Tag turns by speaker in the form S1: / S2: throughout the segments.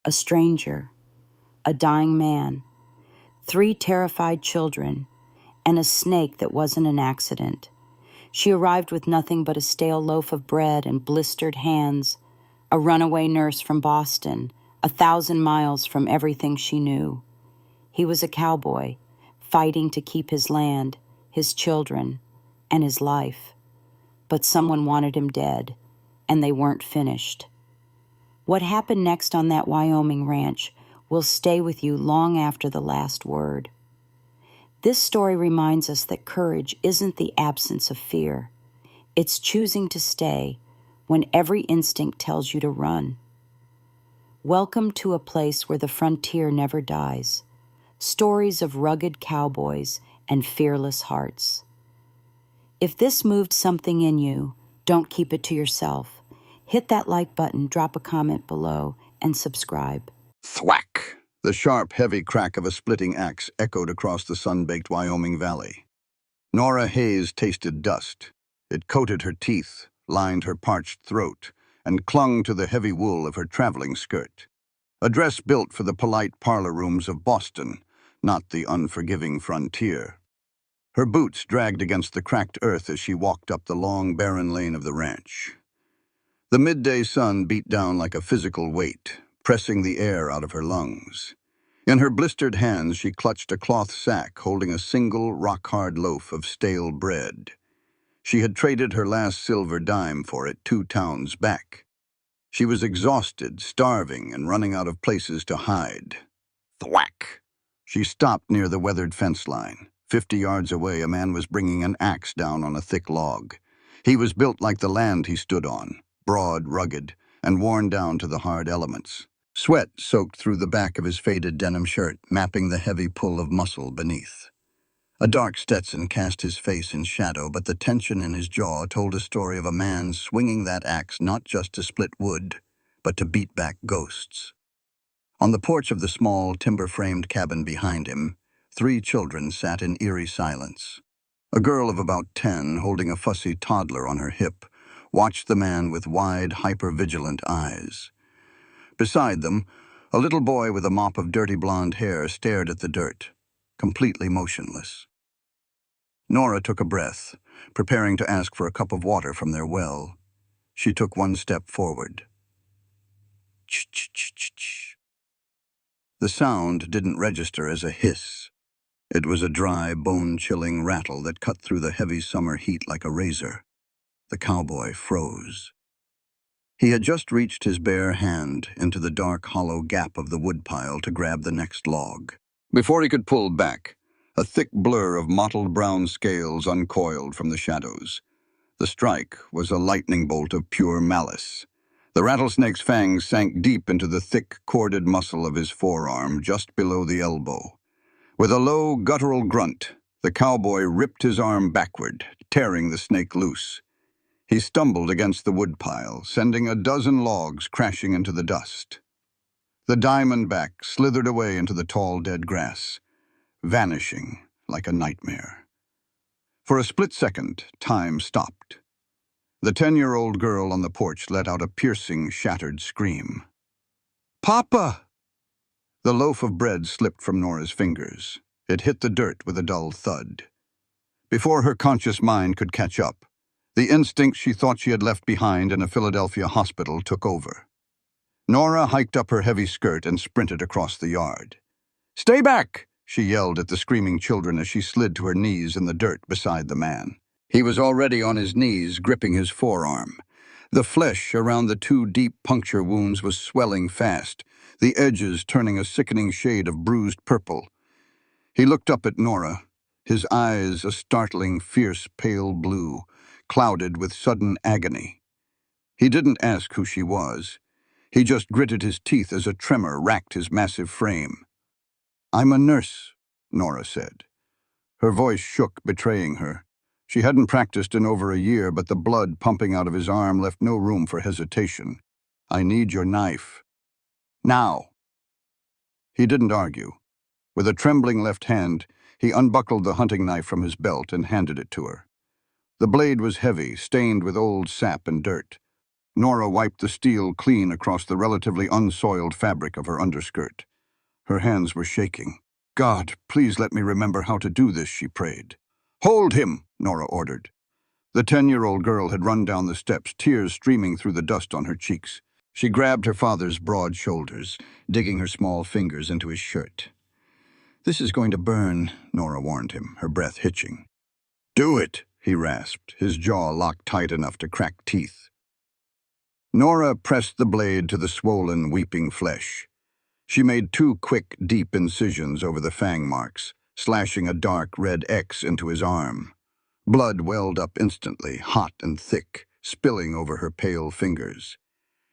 S1: a stranger, a dying man, 3 terrified children, and a snake that wasn't an accident. She arrived with nothing but a stale loaf of bread and blistered hands, a runaway nurse from Boston, 1,000 miles from everything she knew. He was a cowboy, fighting to keep his land, his children, and his life. But someone wanted him dead, and they weren't finished. What happened next on that Wyoming ranch will stay with you long after the last word. This story reminds us that courage isn't the absence of fear. It's choosing to stay when every instinct tells you to run. Welcome to a place where the frontier never dies. Stories of rugged cowboys and fearless hearts. If this moved something in you, don't keep it to yourself. Hit that like button, drop a comment below, and subscribe.
S2: Thwack! The sharp, heavy crack of a splitting axe echoed across the sun-baked Wyoming valley. Nora Hayes tasted dust. It coated her teeth, lined her parched throat, and clung to the heavy wool of her traveling skirt. A dress built for the polite parlor rooms of Boston, not the unforgiving frontier. Her boots dragged against the cracked earth as she walked up the long, barren lane of the ranch. The midday sun beat down like a physical weight, pressing the air out of her lungs. In her blistered hands, she clutched a cloth sack holding a single, rock-hard loaf of stale bread. She had traded her last silver dime for it 2 towns back. She was exhausted, starving, and running out of places to hide. Thwack! She stopped near the weathered fence line. 50 yards away, a man was bringing an axe down on a thick log. He was built like the land he stood on, broad, rugged, and worn down to the hard elements. Sweat soaked through the back of his faded denim shirt, mapping the heavy pull of muscle beneath. A dark Stetson cast his face in shadow, but the tension in his jaw told a story of a man swinging that axe not just to split wood, but to beat back ghosts. On the porch of the small, timber-framed cabin behind him, 3 children sat in eerie silence. A girl of about 10, holding a fussy toddler on her hip, watched the man with wide, hyper-vigilant eyes. Beside them, a little boy with a mop of dirty blonde hair stared at the dirt, completely motionless. Nora took a breath, preparing to ask for a cup of water from their well. She took 1 step forward. Ch-ch-ch-ch-ch. The sound didn't register as a hiss. It was a dry, bone-chilling rattle that cut through the heavy summer heat like a razor. The cowboy froze. He had just reached his bare hand into the dark, hollow gap of the woodpile to grab the next log. Before he could pull back, a thick blur of mottled brown scales uncoiled from the shadows. The strike was a lightning bolt of pure malice. The rattlesnake's fangs sank deep into the thick, corded muscle of his forearm just below the elbow. With a low, guttural grunt, the cowboy ripped his arm backward, tearing the snake loose. He stumbled against the woodpile, sending a dozen logs crashing into the dust. The diamondback slithered away into the tall, dead grass, vanishing like a nightmare. For a split second, time stopped. The 10-year-old girl on the porch let out a piercing, shattered scream. "Papa!" The loaf of bread slipped from Nora's fingers. It hit the dirt with a dull thud. Before her conscious mind could catch up, the instinct she thought she had left behind in a Philadelphia hospital took over. Nora hiked up her heavy skirt and sprinted across the yard. "Stay back!" she yelled at the screaming children as she slid to her knees in the dirt beside the man. He was already on his knees, gripping his forearm. The flesh around the 2 deep puncture wounds was swelling fast, the edges turning a sickening shade of bruised purple. He looked up at Nora, his eyes a startling, fierce, pale blue, clouded with sudden agony. He didn't ask who she was. He just gritted his teeth as a tremor racked his massive frame. "I'm a nurse," Nora said. Her voice shook, betraying her. She hadn't practiced in over a year, but the blood pumping out of his arm left no room for hesitation. "I need your knife. Now." He didn't argue. With a trembling left hand, he unbuckled the hunting knife from his belt and handed it to her. The blade was heavy, stained with old sap and dirt. Nora wiped the steel clean across the relatively unsoiled fabric of her underskirt. Her hands were shaking. "God, please let me remember how to do this," she prayed. "Hold him," Nora ordered. The 10-year-old girl had run down the steps, tears streaming through the dust on her cheeks. She grabbed her father's broad shoulders, digging her small fingers into his shirt. "This is going to burn," Nora warned him, her breath hitching. "Do it," he rasped, his jaw locked tight enough to crack teeth. Nora pressed the blade to the swollen, weeping flesh. She made 2 quick, deep incisions over the fang marks, slashing a dark red X into his arm. Blood welled up instantly, hot and thick, spilling over her pale fingers.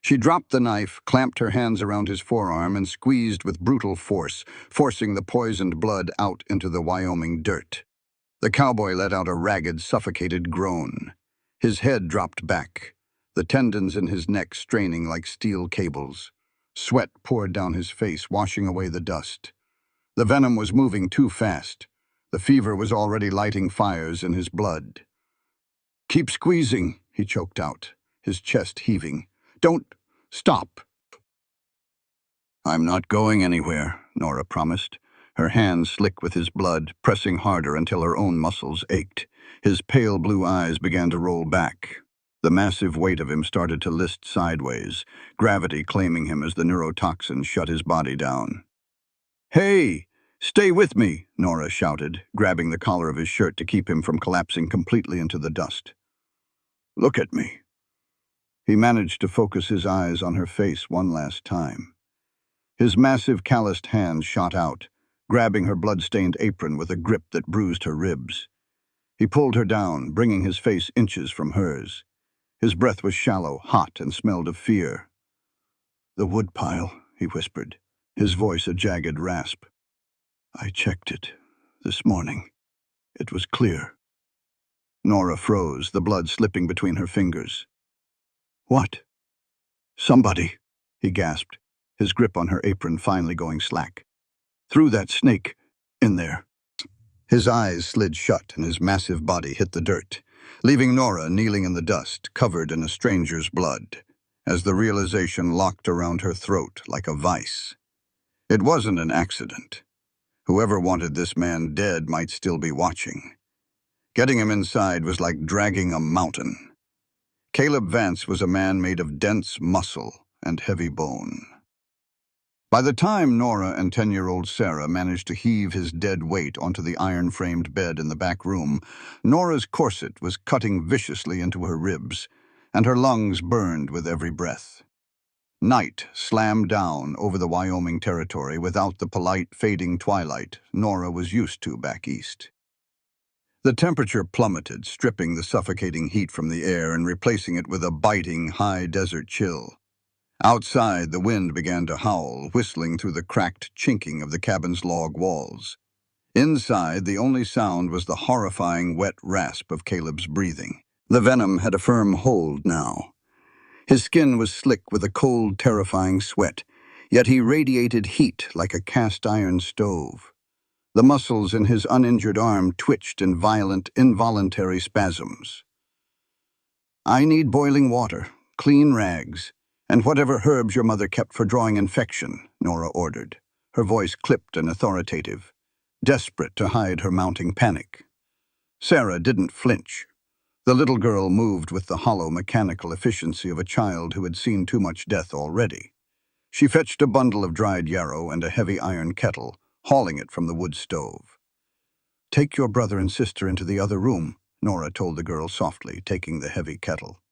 S2: She dropped the knife, clamped her hands around his forearm, and squeezed with brutal force, forcing the poisoned blood out into the Wyoming dirt. The cowboy let out a ragged, suffocated groan. His head dropped back, the tendons in his neck straining like steel cables. Sweat poured down his face, washing away the dust. The venom was moving too fast. The fever was already lighting fires in his blood. "Keep squeezing," he choked out, his chest heaving. "Don't stop." "I'm not going anywhere," Nora promised, her hands slick with his blood, pressing harder until her own muscles ached. His pale blue eyes began to roll back. The massive weight of him started to list sideways, gravity claiming him as the neurotoxin shut his body down. "Hey, stay with me," Nora shouted, grabbing the collar of his shirt to keep him from collapsing completely into the dust. "Look at me." He managed to focus his eyes on her face one last time. His massive calloused hand shot out, grabbing her blood-stained apron with a grip that bruised her ribs. He pulled her down, bringing his face inches from hers. His breath was shallow, hot, and smelled of fear. "The woodpile," he whispered, his voice a jagged rasp. "I checked it this morning. It was clear." Nora froze, the blood slipping between her fingers. "What?" "Somebody," he gasped, his grip on her apron finally going slack. "Threw that snake in there." His eyes slid shut and his massive body hit the dirt, leaving Nora kneeling in the dust, covered in a stranger's blood, as the realization locked around her throat like a vice. It wasn't an accident. Whoever wanted this man dead might still be watching. Getting him inside was like dragging a mountain. Caleb Vance was a man made of dense muscle and heavy bone. By the time Nora and 10-year-old Sarah managed to heave his dead weight onto the iron-framed bed in the back room, Nora's corset was cutting viciously into her ribs, and her lungs burned with every breath. Night slammed down over the Wyoming territory without the polite, fading twilight Nora was used to back east. The temperature plummeted, stripping the suffocating heat from the air and replacing it with a biting, high desert chill. Outside, the wind began to howl, whistling through the cracked chinking of the cabin's log walls. Inside, the only sound was the horrifying wet rasp of Caleb's breathing. The venom had a firm hold now. His skin was slick with a cold, terrifying sweat, yet he radiated heat like a cast-iron stove. The muscles in his uninjured arm twitched in violent, involuntary spasms. "I need boiling water, clean rags, and whatever herbs your mother kept for drawing infection," Nora ordered, her voice clipped and authoritative, desperate to hide her mounting panic. Sarah didn't flinch. The little girl moved with the hollow, mechanical efficiency of a child who had seen too much death already. She fetched a bundle of dried yarrow and a heavy iron kettle, hauling it from the wood stove. "Take your brother and sister into the other room," Nora told the girl softly, taking the heavy kettle.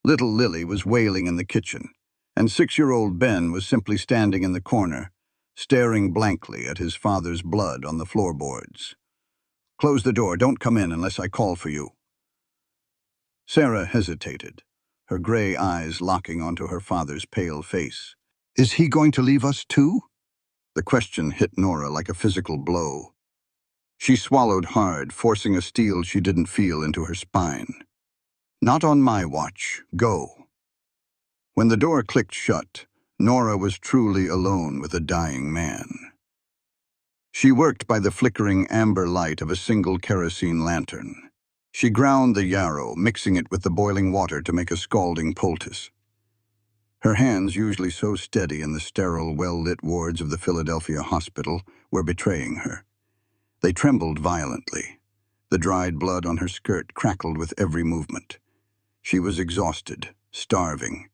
S2: Little Lily was wailing in the kitchen, and 6-year-old Ben was simply standing in the corner, staring blankly at his father's blood on the floorboards. "Close the door, don't come in unless I call for you." Sarah hesitated, her gray eyes locking onto her father's pale face. "Is he going to leave us too?" The question hit Nora like a physical blow. She swallowed hard, forcing a steel she didn't feel into her spine. "Not on my watch. Go." When the door clicked shut, Nora was truly alone with a dying man. She worked by the flickering amber light of a single kerosene lantern. She ground the yarrow, mixing it with the boiling water to make a scalding poultice. Her hands, usually so steady in the sterile, well-lit wards of the Philadelphia hospital, were betraying her. They trembled violently. The dried blood on her skirt crackled with every movement. She was exhausted, starving,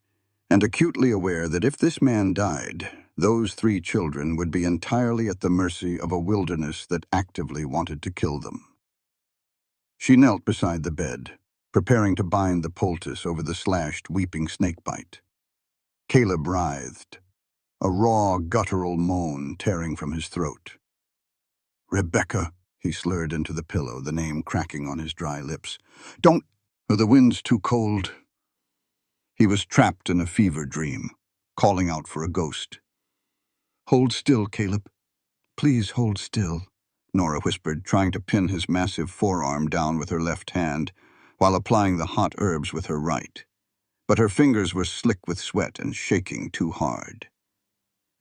S2: and acutely aware that if this man died, those 3 children would be entirely at the mercy of a wilderness that actively wanted to kill them. She knelt beside the bed, preparing to bind the poultice over the slashed, weeping snakebite. Caleb writhed, a raw, guttural moan tearing from his throat. "Rebecca," he slurred into the pillow, the name cracking on his dry lips. "Don't, the wind's too cold." He was trapped in a fever dream, calling out for a ghost. "Hold still, Caleb. Please hold still," Nora whispered, trying to pin his massive forearm down with her left hand, while applying the hot herbs with her right. But her fingers were slick with sweat and shaking too hard.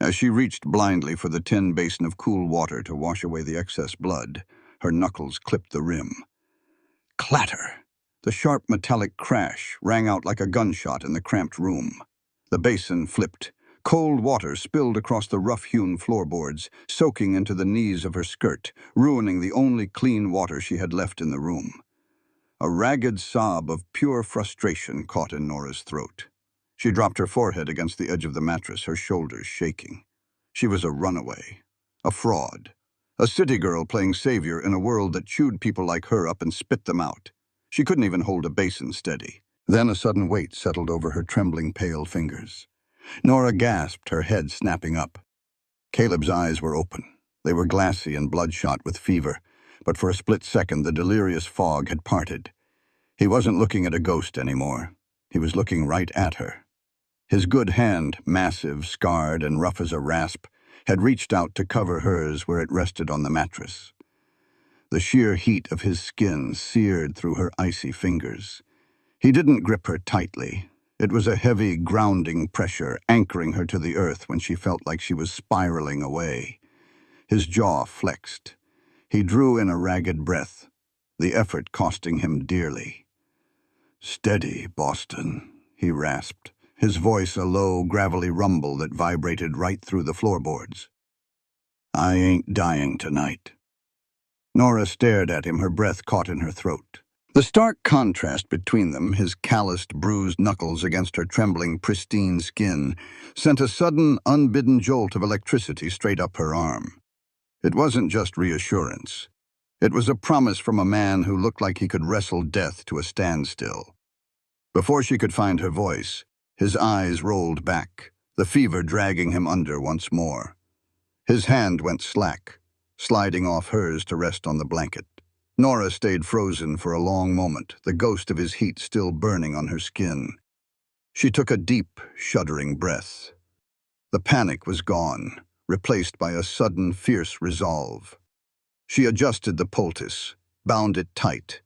S2: As she reached blindly for the tin basin of cool water to wash away the excess blood, her knuckles clipped the rim. Clatter! The sharp metallic crash rang out like a gunshot in the cramped room. The basin flipped. Cold water spilled across the rough-hewn floorboards, soaking into the knees of her skirt, ruining the only clean water she had left in the room. A ragged sob of pure frustration caught in Nora's throat. She dropped her forehead against the edge of the mattress, her shoulders shaking. She was a runaway, a fraud, a city girl playing savior in a world that chewed people like her up and spit them out. She couldn't even hold a basin steady. Then a sudden weight settled over her trembling, pale fingers. Nora gasped, her head snapping up. Caleb's eyes were open. They were glassy and bloodshot with fever, but for a split second the delirious fog had parted. He wasn't looking at a ghost anymore. He was looking right at her. His good hand, massive, scarred, and rough as a rasp, had reached out to cover hers where it rested on the mattress. The sheer heat of his skin seared through her icy fingers. He didn't grip her tightly. It was a heavy, grounding pressure, anchoring her to the earth when she felt like she was spiraling away. His jaw flexed. He drew in a ragged breath, the effort costing him dearly. "Steady, Boston," he rasped, his voice a low, gravelly rumble that vibrated right through the floorboards. "I ain't dying tonight." Nora stared at him, her breath caught in her throat. The stark contrast between them, his calloused, bruised knuckles against her trembling, pristine skin, sent a sudden, unbidden jolt of electricity straight up her arm. It wasn't just reassurance. It was a promise from a man who looked like he could wrestle death to a standstill. Before she could find her voice, his eyes rolled back, the fever dragging him under once more. His hand went slack, sliding off hers to rest on the blanket. Nora stayed frozen for a long moment, the ghost of his heat still burning on her skin. She took a deep, shuddering breath. The panic was gone, replaced by a sudden, fierce resolve. She adjusted the poultice, bound it tight,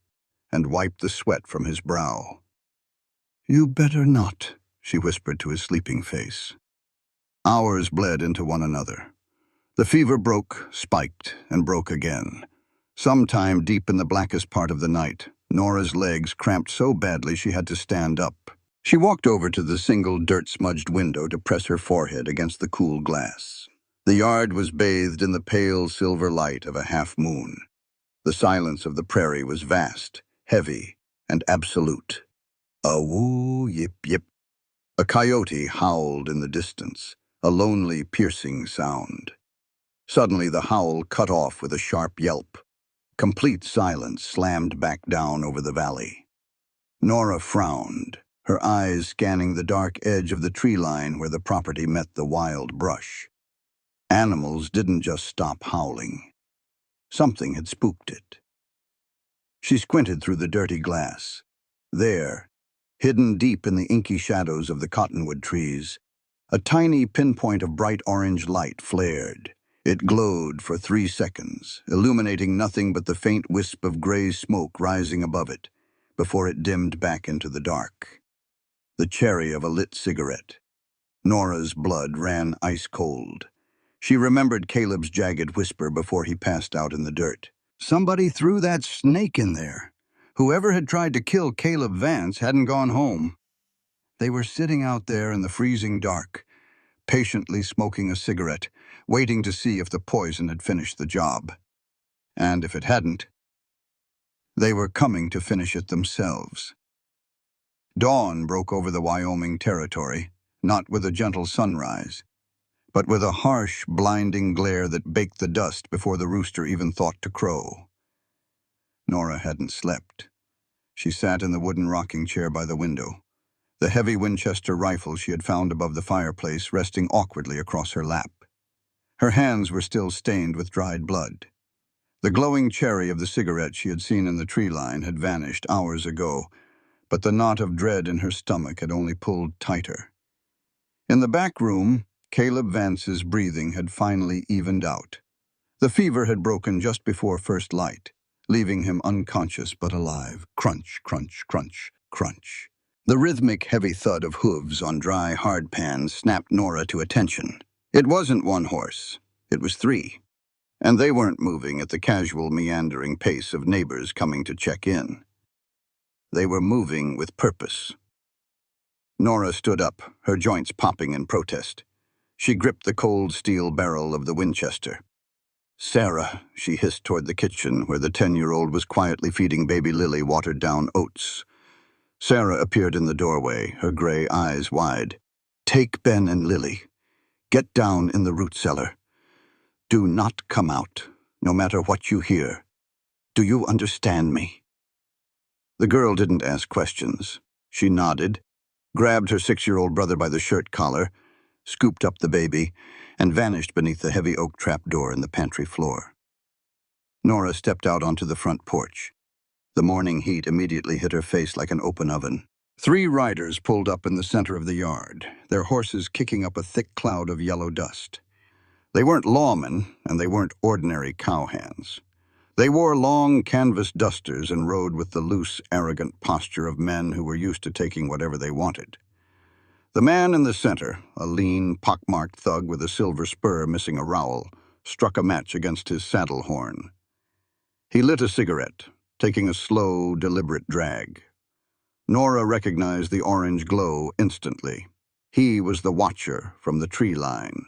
S2: and wiped the sweat from his brow. "You better not," she whispered to his sleeping face. Hours bled into one another. The fever broke, spiked, and broke again. Sometime deep in the blackest part of the night, Nora's legs cramped so badly she had to stand up. She walked over to the single dirt-smudged window to press her forehead against the cool glass. The yard was bathed in the pale silver light of a half-moon. The silence of the prairie was vast, heavy, and absolute. A woo, yip, yip. A coyote howled in the distance, a lonely, piercing sound. Suddenly the howl cut off with a sharp yelp. Complete silence slammed back down over the valley. Nora frowned, her eyes scanning the dark edge of the tree line where the property met the wild brush. Animals didn't just stop howling. Something had spooked it. She squinted through the dirty glass. There, hidden deep in the inky shadows of the cottonwood trees, a tiny pinpoint of bright orange light flared. It glowed for 3 seconds, illuminating nothing but the faint wisp of gray smoke rising above it, before it dimmed back into the dark. The cherry of a lit cigarette. Nora's blood ran ice cold. She remembered Caleb's jagged whisper before he passed out in the dirt. "Somebody threw that snake in there. Whoever had tried to kill Caleb Vance hadn't gone home. They were sitting out there in the freezing dark, patiently smoking a cigarette, waiting to see if the poison had finished the job. And if it hadn't, they were coming to finish it themselves. Dawn broke over the Wyoming territory, not with a gentle sunrise, but with a harsh, blinding glare that baked the dust before the rooster even thought to crow. Nora hadn't slept. She sat in the wooden rocking chair by the window, the heavy Winchester rifle she had found above the fireplace resting awkwardly across her lap. Her hands were still stained with dried blood. The glowing cherry of the cigarette she had seen in the tree line had vanished hours ago, but the knot of dread in her stomach had only pulled tighter. In the back room, Caleb Vance's breathing had finally evened out. The fever had broken just before first light, leaving him unconscious but alive. Crunch, crunch, crunch, crunch. The rhythmic, heavy thud of hooves on dry, hard pans snapped Nora to attention. It wasn't one horse. It was three. And they weren't moving at the casual, meandering pace of neighbors coming to check in. They were moving with purpose. Nora stood up, her joints popping in protest. She gripped the cold steel barrel of the Winchester. "Sarah," she hissed toward the kitchen where the 10-year-old was quietly feeding baby Lily watered-down oats. Sarah appeared in the doorway, her gray eyes wide. "Take Ben and Lily. Get down in the root cellar. Do not come out, no matter what you hear. Do you understand me?" The girl didn't ask questions. She nodded, grabbed her 6-year-old brother by the shirt collar, scooped up the baby, and vanished beneath the heavy oak trapdoor in the pantry floor. Nora stepped out onto the front porch. The morning heat immediately hit her face like an open oven. 3 riders pulled up in the center of the yard, their horses kicking up a thick cloud of yellow dust. They weren't lawmen, and they weren't ordinary cowhands. They wore long canvas dusters and rode with the loose, arrogant posture of men who were used to taking whatever they wanted. The man in the center, a lean, pockmarked thug with a silver spur missing a rowel, struck a match against his saddle horn. He lit a cigarette, taking a slow, deliberate drag. Nora recognized the orange glow instantly. He was the watcher from the tree line.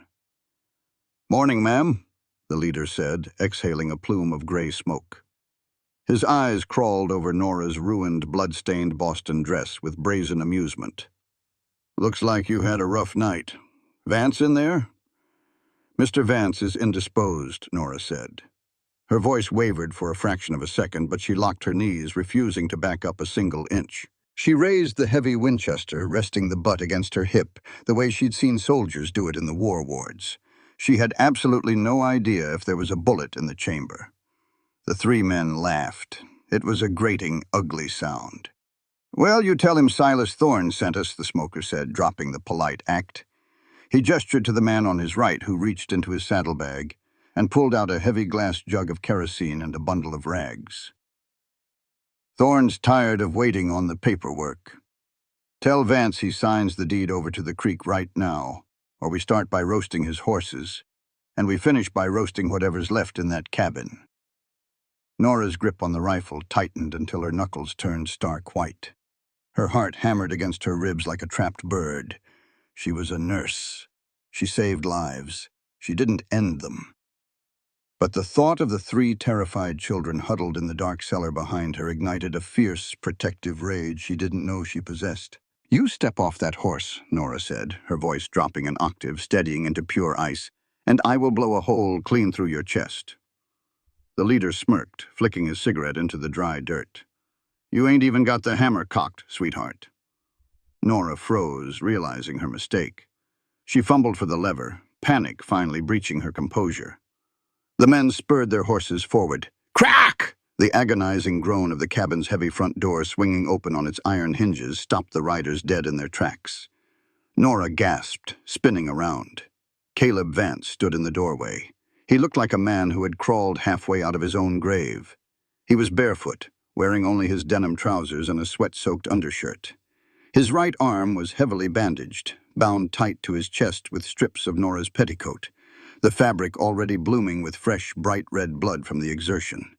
S2: "Morning, ma'am," the leader said, exhaling a plume of gray smoke. His eyes crawled over Nora's ruined, blood-stained Boston dress with brazen amusement. "Looks like you had a rough night. Vance in there?" "Mr. Vance is indisposed," Nora said. Her voice wavered for a fraction of a second, but she locked her knees, refusing to back up a single inch. She raised the heavy Winchester, resting the butt against her hip, the way she'd seen soldiers do it in the war wards. She had absolutely no idea if there was a bullet in the chamber. The 3 men laughed. It was a grating, ugly sound. "Well, you tell him Silas Thorne sent us," the smoker said, dropping the polite act. He gestured to the man on his right, who reached into his saddlebag and pulled out a heavy glass jug of kerosene and a bundle of rags. "Thorne's tired of waiting on the paperwork. Tell Vance he signs the deed over to the creek right now, or we start by roasting his horses, and we finish by roasting whatever's left in that cabin." Nora's grip on the rifle tightened until her knuckles turned stark white. Her heart hammered against her ribs like a trapped bird. She was a nurse. She saved lives. She didn't end them. But the thought of the 3 terrified children huddled in the dark cellar behind her ignited a fierce, protective rage she didn't know she possessed. "You step off that horse," Nora said, her voice dropping an octave, steadying into pure ice, "and I will blow a hole clean through your chest." The leader smirked, flicking his cigarette into the dry dirt. "You ain't even got the hammer cocked, sweetheart." Nora froze, realizing her mistake. She fumbled for the lever, panic finally breaching her composure. The men spurred their horses forward. Crack! The agonizing groan of the cabin's heavy front door swinging open on its iron hinges stopped the riders dead in their tracks. Nora gasped, spinning around. Caleb Vance stood in the doorway. He looked like a man who had crawled halfway out of his own grave. He was barefoot, wearing only his denim trousers and a sweat-soaked undershirt. His right arm was heavily bandaged, bound tight to his chest with strips of Nora's petticoat, the fabric already blooming with fresh, bright red blood from the exertion.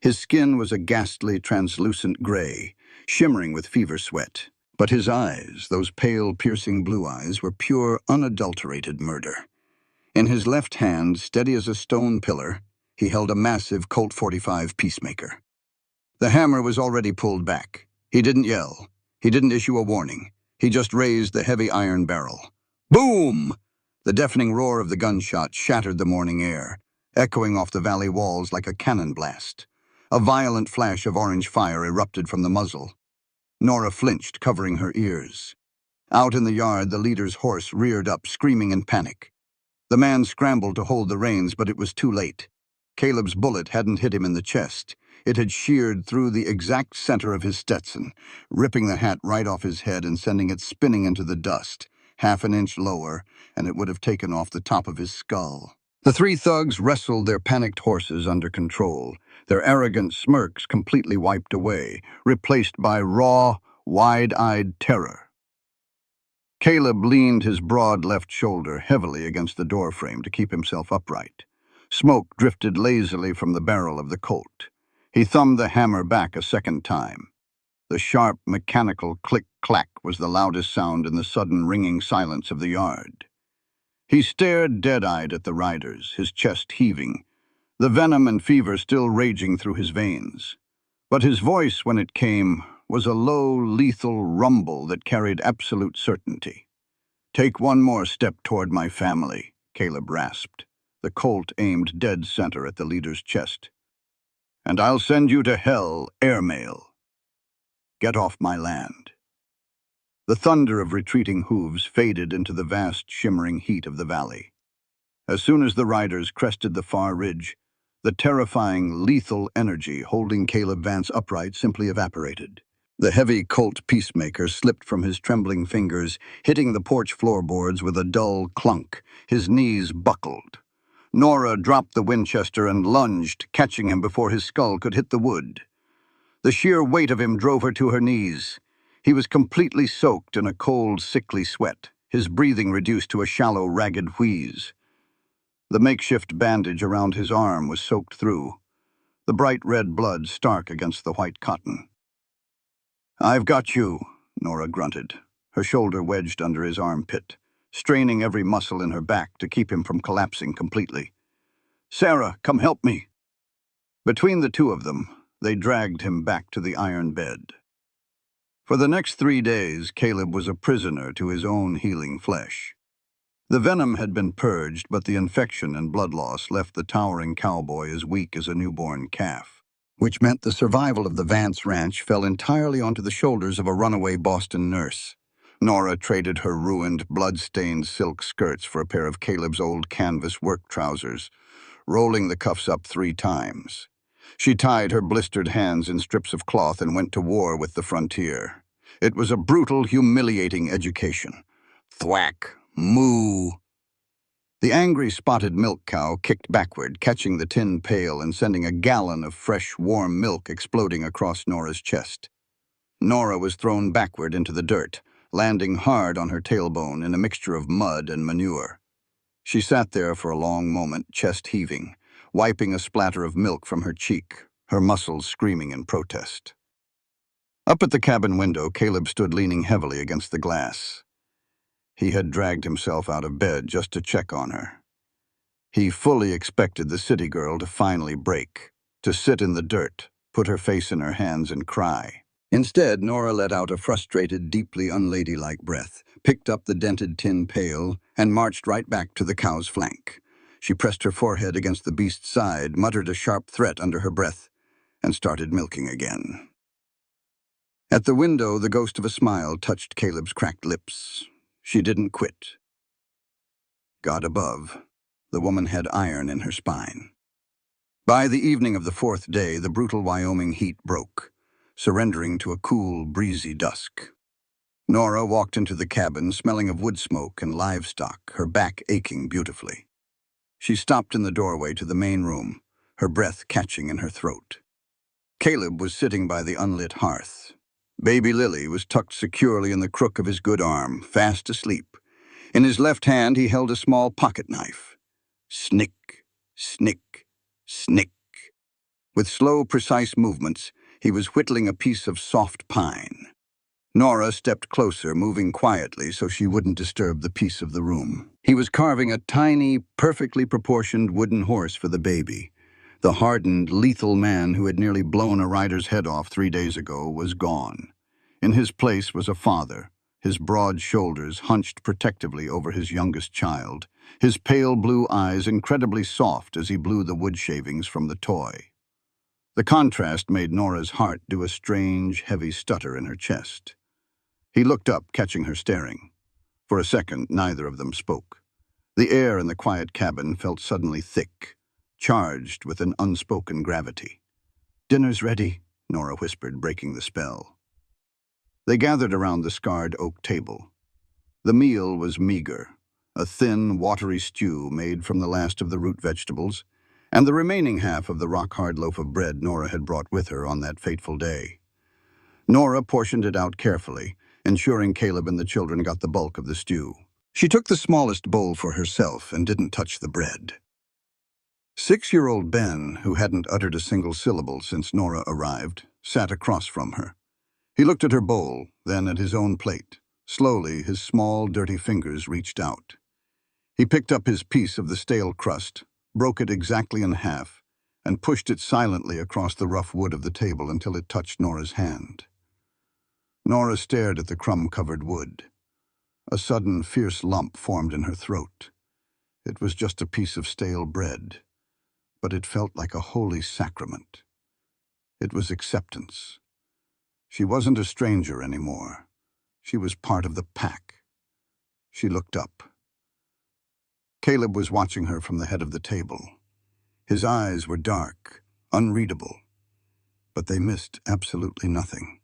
S2: His skin was a ghastly, translucent gray, shimmering with fever sweat. But his eyes, those pale, piercing blue eyes, were pure, unadulterated murder. In his left hand, steady as a stone pillar, he held a massive Colt .45 peacemaker. The hammer was already pulled back. He didn't yell. He didn't issue a warning. He just raised the heavy iron barrel. Boom! The deafening roar of the gunshot shattered the morning air, echoing off the valley walls like a cannon blast. A violent flash of orange fire erupted from the muzzle. Nora flinched, covering her ears. Out in the yard, the leader's horse reared up, screaming in panic. The man scrambled to hold the reins, but it was too late. Caleb's bullet hadn't hit him in the chest. It had sheared through the exact center of his Stetson, ripping the hat right off his head and sending it spinning into the dust. Half an inch lower, and it would have taken off the top of his skull. The three thugs wrestled their panicked horses under control, their arrogant smirks completely wiped away, replaced by raw, wide-eyed terror. Caleb leaned his broad left shoulder heavily against the doorframe to keep himself upright. Smoke drifted lazily from the barrel of the Colt. He thumbed the hammer back a second time. The sharp, mechanical click-clack was the loudest sound in the sudden ringing silence of the yard. He stared dead-eyed at the riders, his chest heaving, the venom and fever still raging through his veins. But his voice, when it came, was a low, lethal rumble that carried absolute certainty. "Take one more step toward my family," Caleb rasped. The Colt aimed dead center at the leader's chest. "And I'll send you to hell, airmail. Get off my land." The thunder of retreating hooves faded into the vast, shimmering heat of the valley. As soon as the riders crested the far ridge, the terrifying, lethal energy holding Caleb Vance upright simply evaporated. The heavy Colt peacemaker slipped from his trembling fingers, hitting the porch floorboards with a dull clunk. His knees buckled. Nora dropped the Winchester and lunged, catching him before his skull could hit the wood. The sheer weight of him drove her to her knees. He was completely soaked in a cold, sickly sweat, his breathing reduced to a shallow, ragged wheeze. The makeshift bandage around his arm was soaked through, the bright red blood stark against the white cotton. "I've got you," Nora grunted, her shoulder wedged under his armpit, straining every muscle in her back to keep him from collapsing completely. "Sarah, come help me." Between the two of them, they dragged him back to the iron bed. For the next 3 days, Caleb was a prisoner to his own healing flesh. The venom had been purged, but the infection and blood loss left the towering cowboy as weak as a newborn calf, which meant the survival of the Vance Ranch fell entirely onto the shoulders of a runaway Boston nurse. Nora traded her ruined, blood-stained silk skirts for a pair of Caleb's old canvas work trousers, rolling the cuffs up 3 times. She tied her blistered hands in strips of cloth and went to war with the frontier. It was a brutal, humiliating education. Thwack, moo. The angry spotted milk cow kicked backward, catching the tin pail and sending a gallon of fresh, warm milk exploding across Nora's chest. Nora was thrown backward into the dirt, landing hard on her tailbone in a mixture of mud and manure. She sat there for a long moment, chest heaving, wiping a splatter of milk from her cheek, her muscles screaming in protest. Up at the cabin window, Caleb stood leaning heavily against the glass. He had dragged himself out of bed just to check on her. He fully expected the city girl to finally break, to sit in the dirt, put her face in her hands and cry. Instead, Nora let out a frustrated, deeply unladylike breath, picked up the dented tin pail, and marched right back to the cow's flank. She pressed her forehead against the beast's side, muttered a sharp threat under her breath, and started milking again. At the window, the ghost of a smile touched Caleb's cracked lips. She didn't quit. God above, the woman had iron in her spine. By the evening of the 4th day, the brutal Wyoming heat broke, surrendering to a cool, breezy dusk. Nora walked into the cabin, smelling of wood smoke and livestock, her back aching beautifully. She stopped in the doorway to the main room, her breath catching in her throat. Caleb was sitting by the unlit hearth. Baby Lily was tucked securely in the crook of his good arm, fast asleep. In his left hand, he held a small pocket knife. Snick, snick, snick. With slow, precise movements, he was whittling a piece of soft pine. Nora stepped closer, moving quietly so she wouldn't disturb the peace of the room. He was carving a tiny, perfectly proportioned wooden horse for the baby. The hardened, lethal man who had nearly blown a rider's head off 3 days ago was gone. In his place was a father, his broad shoulders hunched protectively over his youngest child, his pale blue eyes incredibly soft as he blew the wood shavings from the toy. The contrast made Nora's heart do a strange, heavy stutter in her chest. He looked up, catching her staring. For a second, neither of them spoke. The air in the quiet cabin felt suddenly thick, charged with an unspoken gravity. "Dinner's ready," Nora whispered, breaking the spell. They gathered around the scarred oak table. The meal was meager, a thin, watery stew made from the last of the root vegetables, and the remaining half of the rock-hard loaf of bread Nora had brought with her on that fateful day. Nora portioned it out carefully, ensuring Caleb and the children got the bulk of the stew. She took the smallest bowl for herself and didn't touch the bread. 6-year-old Ben, who hadn't uttered a single syllable since Nora arrived, sat across from her. He looked at her bowl, then at his own plate. Slowly, his small, dirty fingers reached out. He picked up his piece of the stale crust, broke it exactly in half, and pushed it silently across the rough wood of the table until it touched Nora's hand. Nora stared at the crumb-covered wood. A sudden, fierce lump formed in her throat. It was just a piece of stale bread, but it felt like a holy sacrament. It was acceptance. She wasn't a stranger anymore. She was part of the pack. She looked up. Caleb was watching her from the head of the table. His eyes were dark, unreadable, but they missed absolutely nothing.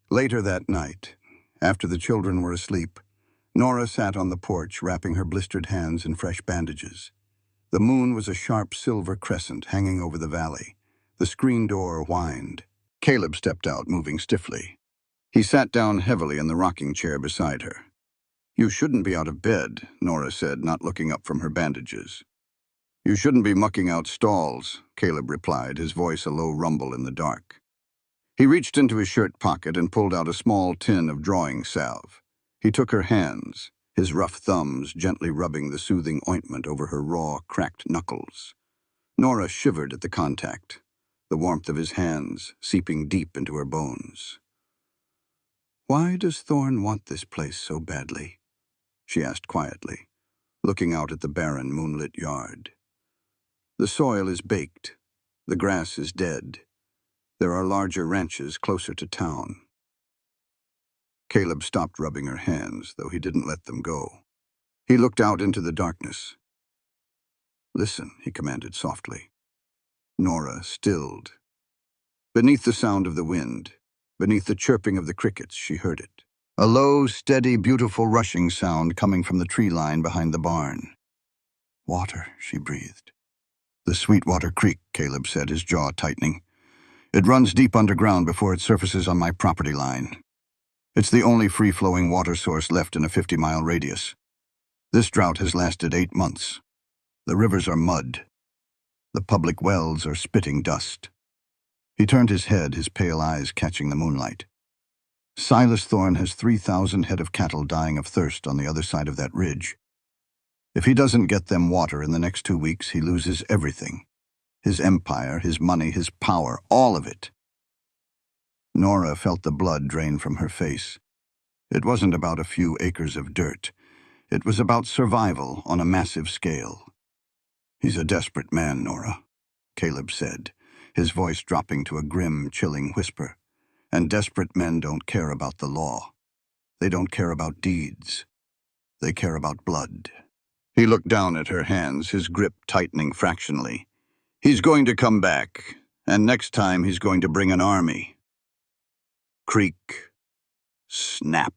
S2: Later that night, after the children were asleep, Nora sat on the porch, wrapping her blistered hands in fresh bandages. The moon was a sharp silver crescent hanging over the valley. The screen door whined. Caleb stepped out, moving stiffly. He sat down heavily in the rocking chair beside her. "You shouldn't be out of bed," Nora said, not looking up from her bandages. "You shouldn't be mucking out stalls," Caleb replied, his voice a low rumble in the dark. He reached into his shirt pocket and pulled out a small tin of drawing salve. He took her hands, his rough thumbs gently rubbing the soothing ointment over her raw, cracked knuckles. Nora shivered at the contact, the warmth of his hands seeping deep into her bones. "Why does Thorne want this place so badly?" she asked quietly, looking out at the barren, moonlit yard. "The soil is baked. The grass is dead. There are larger ranches closer to town." Caleb stopped rubbing her hands, though he didn't let them go. He looked out into the darkness. "Listen," he commanded softly. Nora stilled. Beneath the sound of the wind, beneath the chirping of the crickets, she heard it. A low, steady, beautiful rushing sound coming from the tree line behind the barn. "Water," she breathed. "The Sweetwater Creek," Caleb said, his jaw tightening. "It runs deep underground before it surfaces on my property line. It's the only free-flowing water source left in a 50-mile radius. This drought has lasted 8 months. The rivers are mud. The public wells are spitting dust." He turned his head, his pale eyes catching the moonlight. "Silas Thorne has 3,000 head of cattle dying of thirst on the other side of that ridge. If he doesn't get them water in the next 2 weeks, he loses everything. His empire, his money, his power, all of it." Nora felt the blood drain from her face. It wasn't about a few acres of dirt. It was about survival on a massive scale. "He's a desperate man, Nora," Caleb said, his voice dropping to a grim, chilling whisper. "And desperate men don't care about the law. They don't care about deeds. They care about blood." He looked down at her hands, his grip tightening fractionally. "He's going to come back, and next time he's going to bring an army." Creak. Snap.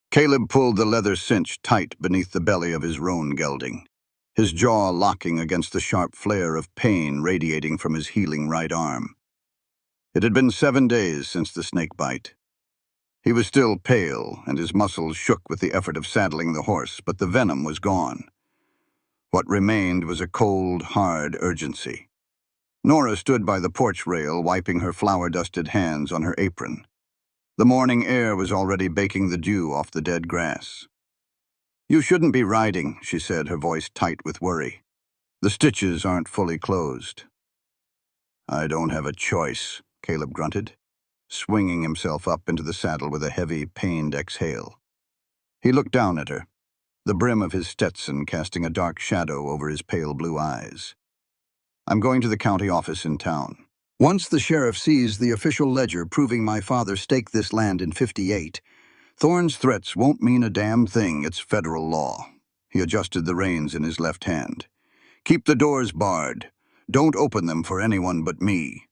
S2: Caleb pulled the leather cinch tight beneath the belly of his roan gelding, his jaw locking against the sharp flare of pain radiating from his healing right arm. It had been 7 days since the snake bite. He was still pale, and his muscles shook with the effort of saddling the horse, but the venom was gone. What remained was a cold, hard urgency. Nora stood by the porch rail, wiping her flour-dusted hands on her apron. The morning air was already baking the dew off the dead grass. "You shouldn't be riding," she said, her voice tight with worry. "The stitches aren't fully closed." "I don't have a choice," Caleb grunted, swinging himself up into the saddle with a heavy, pained exhale. He looked down at her, the brim of his Stetson casting a dark shadow over his pale blue eyes. "I'm going to the county office in town. Once the sheriff sees the official ledger proving my father staked this land in '58, Thorne's threats won't mean a damn thing. It's federal law." He adjusted the reins in his left hand. "Keep the doors barred. Don't open them for anyone but me."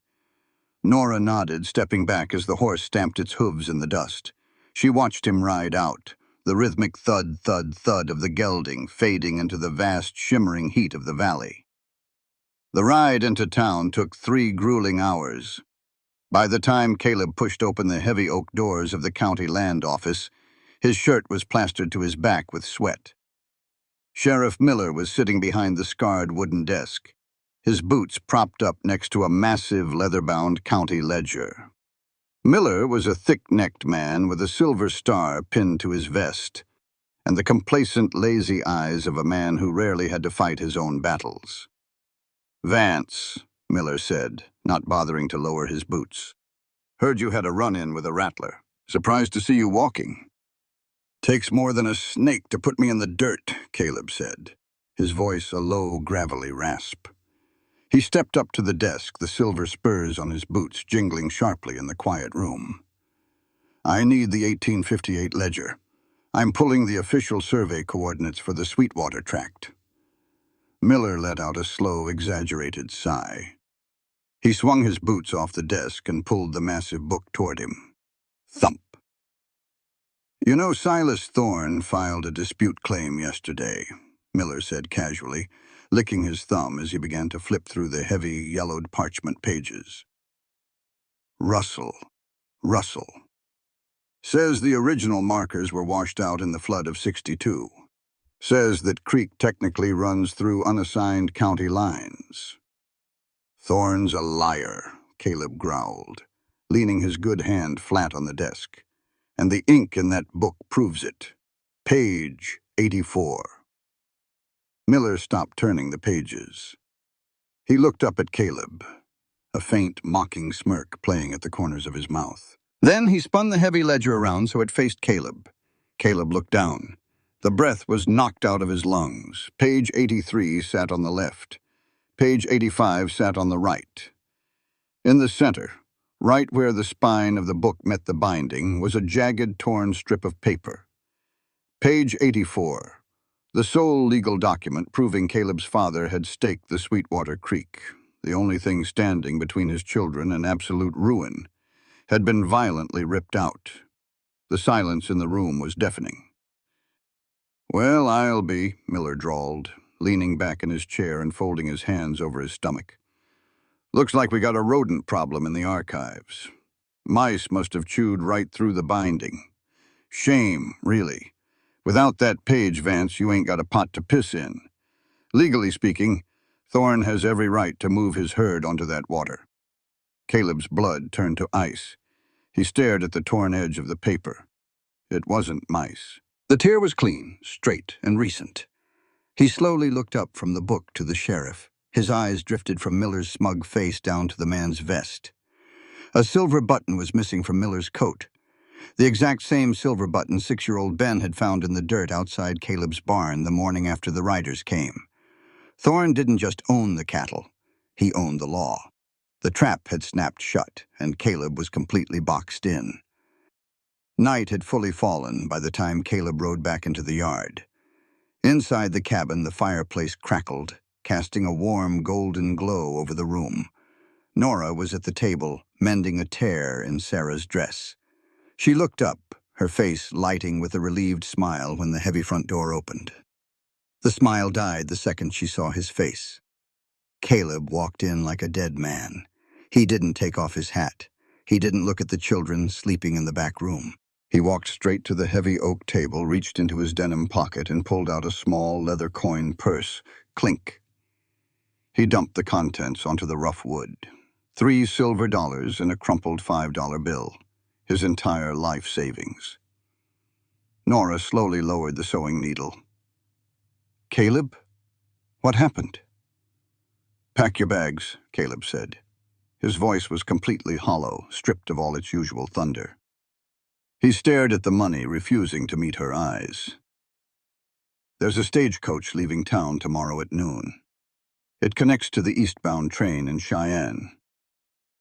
S2: Nora nodded, stepping back as the horse stamped its hooves in the dust. She watched him ride out, the rhythmic thud, thud, thud of the gelding fading into the vast, shimmering heat of the valley. The ride into town took 3 grueling hours. By the time Caleb pushed open the heavy oak doors of the county land office, his shirt was plastered to his back with sweat. Sheriff Miller was sitting behind the scarred wooden desk, his boots propped up next to a massive leather-bound county ledger. Miller was a thick-necked man with a silver star pinned to his vest, and the complacent, lazy eyes of a man who rarely had to fight his own battles. "Vance," Miller said, not bothering to lower his boots. "Heard you had a run-in with a rattler. Surprised to see you walking." "Takes more than a snake to put me in the dirt," Caleb said, his voice a low, gravelly rasp. He stepped up to the desk, the silver spurs on his boots jingling sharply in the quiet room. "I need the 1858 ledger. I'm pulling the official survey coordinates for the Sweetwater tract." Miller let out a slow, exaggerated sigh. He swung his boots off the desk and pulled the massive book toward him. Thump. "You know, Silas Thorne filed a dispute claim yesterday," Miller said casually, licking his thumb as he began to flip through the heavy, yellowed parchment pages. "Russell. Says the original markers were washed out in the flood of '62. Says that creek technically runs through unassigned county lines." "Thorne's a liar," Caleb growled, leaning his good hand flat on the desk. "And the ink in that book proves it. Page 84. Miller stopped turning the pages. He looked up at Caleb, a faint, mocking smirk playing at the corners of his mouth. Then he spun the heavy ledger around so it faced Caleb. Caleb looked down. The breath was knocked out of his lungs. Page 83 sat on the left. Page 85 sat on the right. In the center, right where the spine of the book met the binding, was a jagged, torn strip of paper. Page 84. The sole legal document proving Caleb's father had staked the Sweetwater Creek, the only thing standing between his children and absolute ruin, had been violently ripped out. The silence in the room was deafening. "Well, I'll be," Miller drawled, leaning back in his chair and folding his hands over his stomach. "Looks like we got a rodent problem in the archives. Mice must have chewed right through the binding. Shame, really. Without that page, Vance, you ain't got a pot to piss in. Legally speaking, Thorne has every right to move his herd onto that water." Caleb's blood turned to ice. He stared at the torn edge of the paper. It wasn't mice. The tear was clean, straight, and recent. He slowly looked up from the book to the sheriff. His eyes drifted from Miller's smug face down to the man's vest. A silver button was missing from Miller's coat. The exact same silver button 6-year-old Ben had found in the dirt outside Caleb's barn the morning after the riders came. Thorne didn't just own the cattle. He owned the law. The trap had snapped shut, and Caleb was completely boxed in. Night had fully fallen by the time Caleb rode back into the yard. Inside the cabin, the fireplace crackled, casting a warm, golden glow over the room. Nora was at the table, mending a tear in Sarah's dress. She looked up, her face lighting with a relieved smile when the heavy front door opened. The smile died the second she saw his face. Caleb walked in like a dead man. He didn't take off his hat. He didn't look at the children sleeping in the back room. He walked straight to the heavy oak table, reached into his denim pocket, and pulled out a small leather coin purse. Clink. He dumped the contents onto the rough wood. $3 silver and a crumpled $5 bill. His entire life savings. Nora slowly lowered the sewing needle. "Caleb? What happened?" "Pack your bags," Caleb said. His voice was completely hollow, stripped of all its usual thunder. He stared at the money, refusing to meet her eyes. "There's a stagecoach leaving town tomorrow at noon. It connects to the eastbound train in Cheyenne.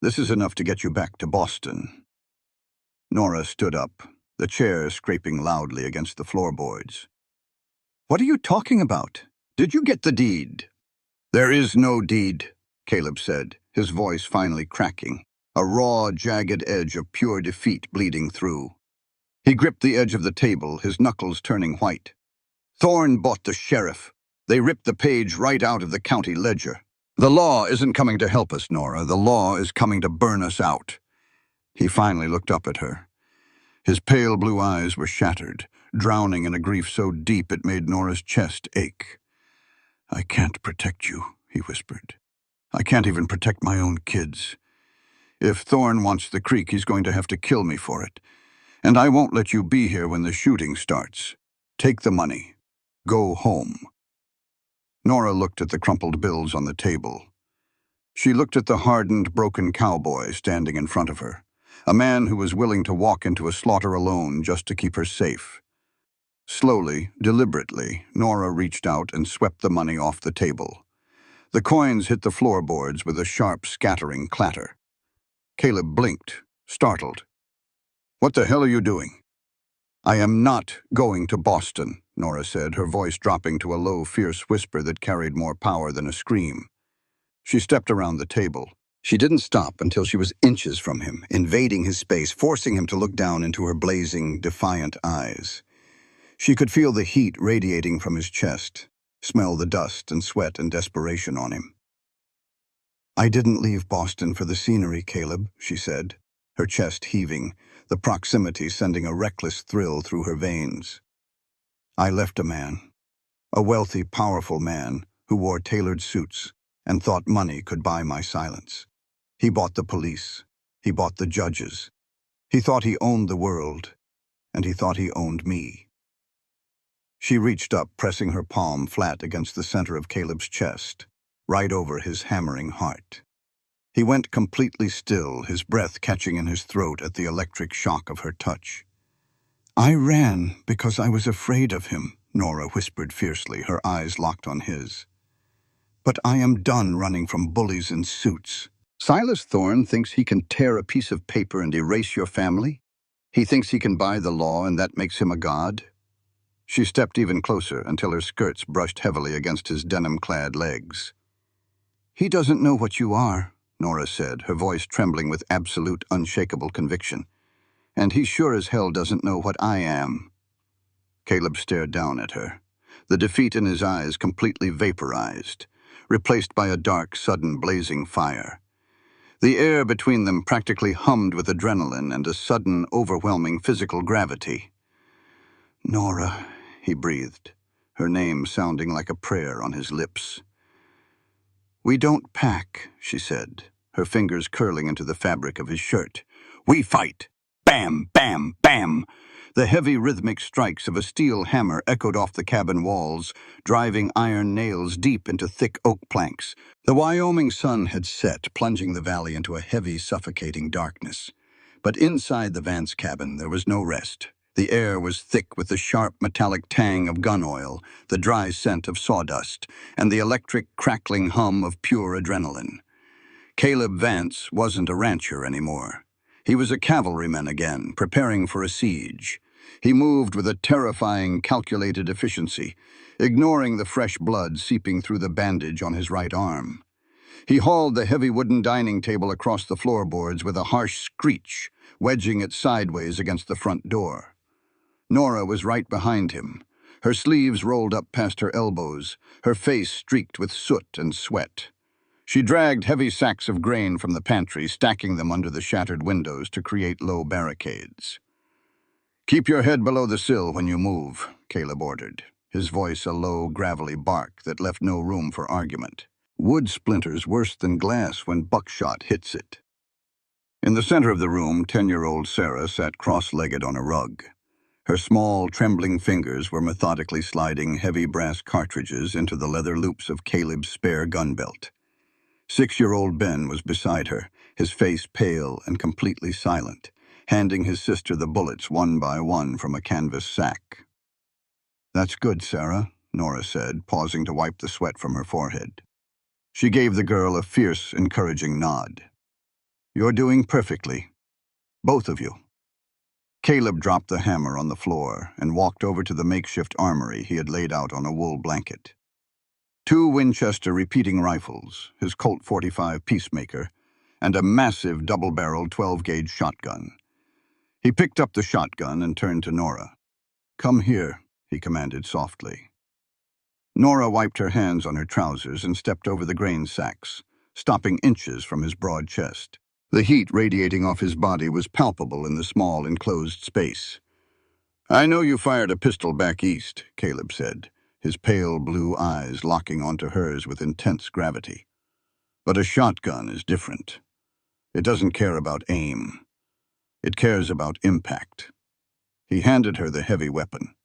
S2: This is enough to get you back to Boston." Nora stood up, the chair scraping loudly against the floorboards. "What are you talking about? Did you get the deed?" "There is no deed," Caleb said, his voice finally cracking, a raw, jagged edge of pure defeat bleeding through. He gripped the edge of the table, his knuckles turning white. "Thorne bought the sheriff. They ripped the page right out of the county ledger. The law isn't coming to help us, Nora. The law is coming to burn us out." He finally looked up at her. His pale blue eyes were shattered, drowning in a grief so deep it made Nora's chest ache. "I can't protect you," he whispered. "I can't even protect my own kids. If Thorne wants the creek, he's going to have to kill me for it. And I won't let you be here when the shooting starts. Take the money. Go home." Nora looked at the crumpled bills on the table. She looked at the hardened, broken cowboy standing in front of her, a man who was willing to walk into a slaughter alone just to keep her safe. Slowly, deliberately, Nora reached out and swept the money off the table. The coins hit the floorboards with a sharp, scattering clatter. Caleb blinked, startled. "What the hell are you doing?" "I am not going to Boston," Nora said, her voice dropping to a low, fierce whisper that carried more power than a scream. She stepped around the table. She didn't stop until she was inches from him, invading his space, forcing him to look down into her blazing, defiant eyes. She could feel the heat radiating from his chest, smell the dust and sweat and desperation on him. "I didn't leave Boston for the scenery, Caleb," she said, her chest heaving, the proximity sending a reckless thrill through her veins. "I left a man, a wealthy, powerful man who wore tailored suits and thought money could buy my silence. He bought the police. He bought the judges. He thought he owned the world, and he thought he owned me." She reached up, pressing her palm flat against the center of Caleb's chest, right over his hammering heart. He went completely still, his breath catching in his throat at the electric shock of her touch. "I ran because I was afraid of him," Nora whispered fiercely, her eyes locked on his. "But I am done running from bullies in suits." "Silas Thorne thinks he can tear a piece of paper and erase your family? He thinks he can buy the law and that makes him a god?" She stepped even closer until her skirts brushed heavily against his denim-clad legs. "He doesn't know what you are," Nora said, her voice trembling with absolute, unshakable conviction. "And he sure as hell doesn't know what I am." Caleb stared down at her, the defeat in his eyes completely vaporized, replaced by a dark, sudden, blazing fire. The air between them practically hummed with adrenaline and a sudden, overwhelming physical gravity. "Nora," he breathed, her name sounding like a prayer on his lips. "We don't pack," she said, her fingers curling into the fabric of his shirt. "We fight! Bam, bam, bam!" The heavy rhythmic strikes of a steel hammer echoed off the cabin walls, driving iron nails deep into thick oak planks. The Wyoming sun had set, plunging the valley into a heavy, suffocating darkness. But inside the Vance cabin there was no rest. The air was thick with the sharp metallic tang of gun oil, the dry scent of sawdust, and the electric crackling hum of pure adrenaline. Caleb Vance wasn't a rancher anymore. He was a cavalryman again, preparing for a siege. He moved with a terrifying, calculated efficiency, ignoring the fresh blood seeping through the bandage on his right arm. He hauled the heavy wooden dining table across the floorboards with a harsh screech, wedging it sideways against the front door. Nora was right behind him, her sleeves rolled up past her elbows, her face streaked with soot and sweat. She dragged heavy sacks of grain from the pantry, stacking them under the shattered windows to create low barricades. "Keep your head below the sill when you move," Caleb ordered, his voice a low, gravelly bark that left no room for argument. Wood splinters worse than glass when buckshot hits it. In the center of the room, 10-year-old Sarah sat cross-legged on a rug. Her small, trembling fingers were methodically sliding heavy brass cartridges into the leather loops of Caleb's spare gun belt. 6-year-old Ben was beside her, his face pale and completely silent, handing his sister the bullets one by one from a canvas sack. "That's good, Sarah," Nora said, pausing to wipe the sweat from her forehead. She gave the girl a fierce, encouraging nod. "You're doing perfectly. Both of you." Caleb dropped the hammer on the floor and walked over to the makeshift armory he had laid out on a wool blanket. 2 Winchester repeating rifles, his Colt .45 Peacemaker, and a massive double-barreled 12-gauge shotgun. He picked up the shotgun and turned to Nora. "Come here," he commanded softly. Nora wiped her hands on her trousers and stepped over the grain sacks, stopping inches from his broad chest. The heat radiating off his body was palpable in the small, enclosed space. "I know you fired a pistol back east," Caleb said, his pale blue eyes locking onto hers with intense gravity. "But a shotgun is different. It doesn't care about aim. It cares about impact." He handed her the heavy weapon.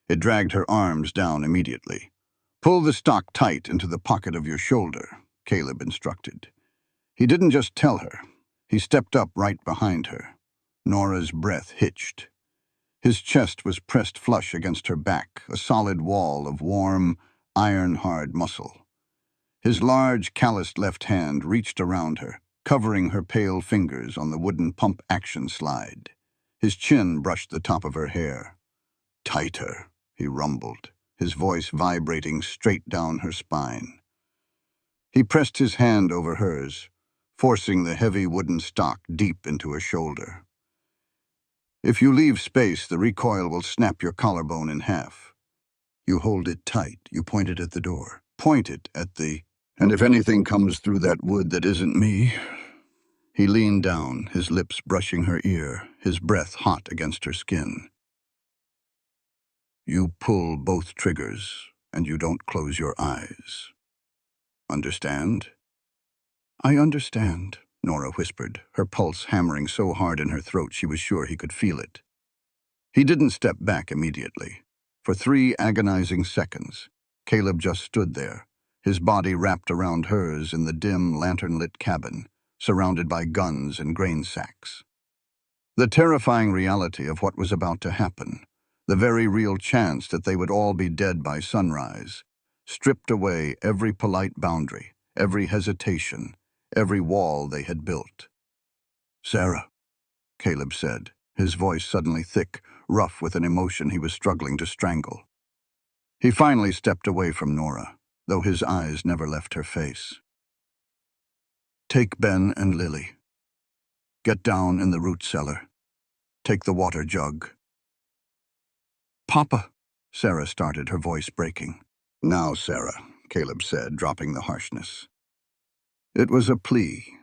S2: It dragged her arms down immediately. "Pull the stock tight into the pocket of your shoulder," Caleb instructed. He didn't just tell her. He stepped up right behind her. Nora's breath hitched. His chest was pressed flush against her back, a solid wall of warm, iron-hard muscle. His large, calloused left hand reached around her, covering her pale fingers on the wooden pump-action slide. His chin brushed the top of her hair. "Tighter," he rumbled, his voice vibrating straight down her spine. He pressed his hand over hers, forcing the heavy wooden stock deep into her shoulder. "If you leave space, the recoil will snap your collarbone in half. You hold it tight, you point it at the door. Point it at the... And if anything comes through that wood that isn't me..." He leaned down, his lips brushing her ear, his breath hot against her skin. "You pull both triggers, and you don't close your eyes. Understand?" "I understand," Nora whispered, her pulse hammering so hard in her throat she was sure he could feel it. He didn't step back immediately. For 3 agonizing seconds, Caleb just stood there, his body wrapped around hers in the dim, lantern-lit cabin, surrounded by guns and grain sacks. The terrifying reality of what was about to happen, the very real chance that they would all be dead by sunrise, stripped away every polite boundary, every hesitation, every wall they had built. "Sarah," Caleb said, his voice suddenly thick, rough with an emotion he was struggling to strangle. He finally stepped away from Nora, though his eyes never left her face. "Take Ben and Lily. Get down in the root cellar. Take the water jug." "Papa," Sarah started, her voice breaking. "Now, Sarah," Caleb said, dropping the harshness. It was a plea.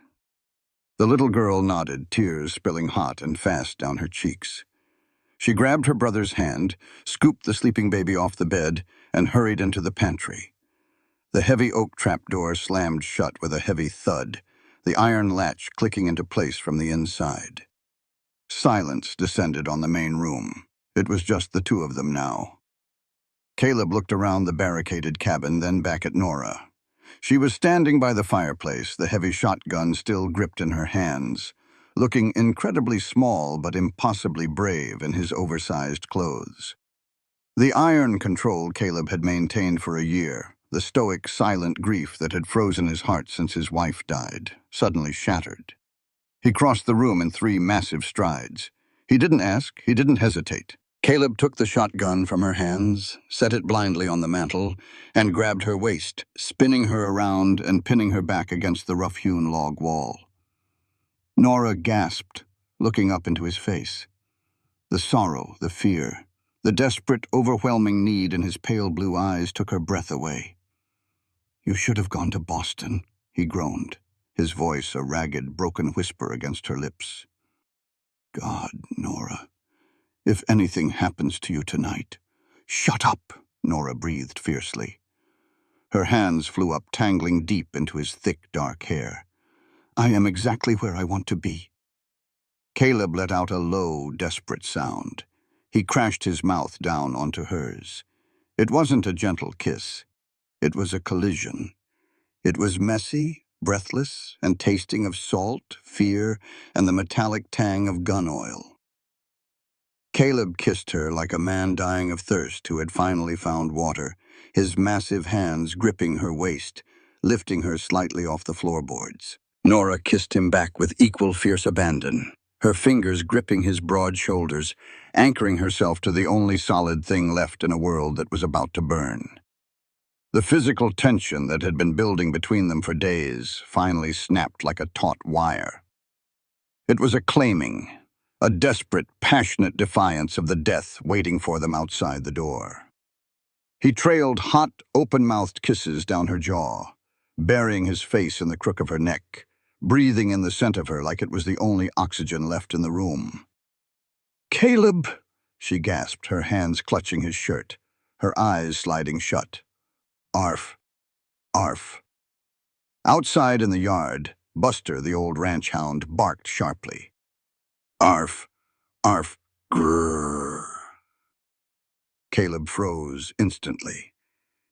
S2: The little girl nodded, tears spilling hot and fast down her cheeks. She grabbed her brother's hand, scooped the sleeping baby off the bed, and hurried into the pantry. The heavy oak trapdoor slammed shut with a heavy thud, the iron latch clicking into place from the inside. Silence descended on the main room. It was just the 2 of them now. Caleb looked around the barricaded cabin, then back at Nora. She was standing by the fireplace, the heavy shotgun still gripped in her hands, looking incredibly small but impossibly brave in his oversized clothes. The iron control Caleb had maintained for a year, the stoic, silent grief that had frozen his heart since his wife died, suddenly shattered. He crossed the room in 3 massive strides. He didn't ask, he didn't hesitate. Caleb took the shotgun from her hands, set it blindly on the mantel, and grabbed her waist, spinning her around and pinning her back against the rough-hewn log wall. Nora gasped, looking up into his face. The sorrow, the fear, the desperate, overwhelming need in his pale blue eyes took her breath away. "You should have gone to Boston," he groaned, his voice a ragged, broken whisper against her lips. "God, Nora. If anything happens to you tonight..." "Shut up," Nora breathed fiercely. Her hands flew up, tangling deep into his thick, dark hair. "I am exactly where I want to be." Caleb let out a low, desperate sound. He crashed his mouth down onto hers. It wasn't a gentle kiss. It was a collision. It was messy, breathless, and tasting of salt, fear, and the metallic tang of gun oil. Caleb kissed her like a man dying of thirst who had finally found water, his massive hands gripping her waist, lifting her slightly off the floorboards. Nora kissed him back with equal fierce abandon, her fingers gripping his broad shoulders, anchoring herself to the only solid thing left in a world that was about to burn. The physical tension that had been building between them for days finally snapped like a taut wire. It was a claiming, a desperate, passionate defiance of the death waiting for them outside the door. He trailed hot, open-mouthed kisses down her jaw, burying his face in the crook of her neck, breathing in the scent of her like it was the only oxygen left in the room. "Caleb," she gasped, her hands clutching his shirt, her eyes sliding shut. "Arf, arf." Outside in the yard, Buster, the old ranch hound, barked sharply. "Arf, arf, grrr." Caleb froze instantly.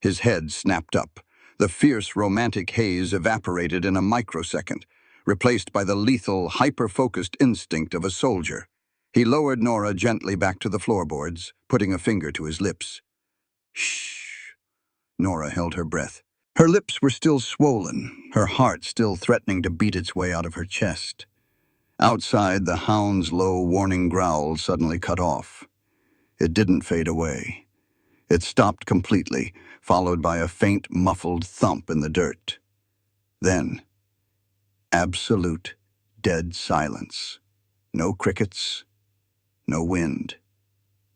S2: His head snapped up. The fierce, romantic haze evaporated in a microsecond, replaced by the lethal, hyper-focused instinct of a soldier. He lowered Nora gently back to the floorboards, putting a finger to his lips. "Shh." Nora held her breath. Her lips were still swollen, her heart still threatening to beat its way out of her chest. Outside, the hound's low, warning growl suddenly cut off. It didn't fade away. It stopped completely, followed by a faint, muffled thump in the dirt. Then, absolute, dead silence. No crickets, no wind,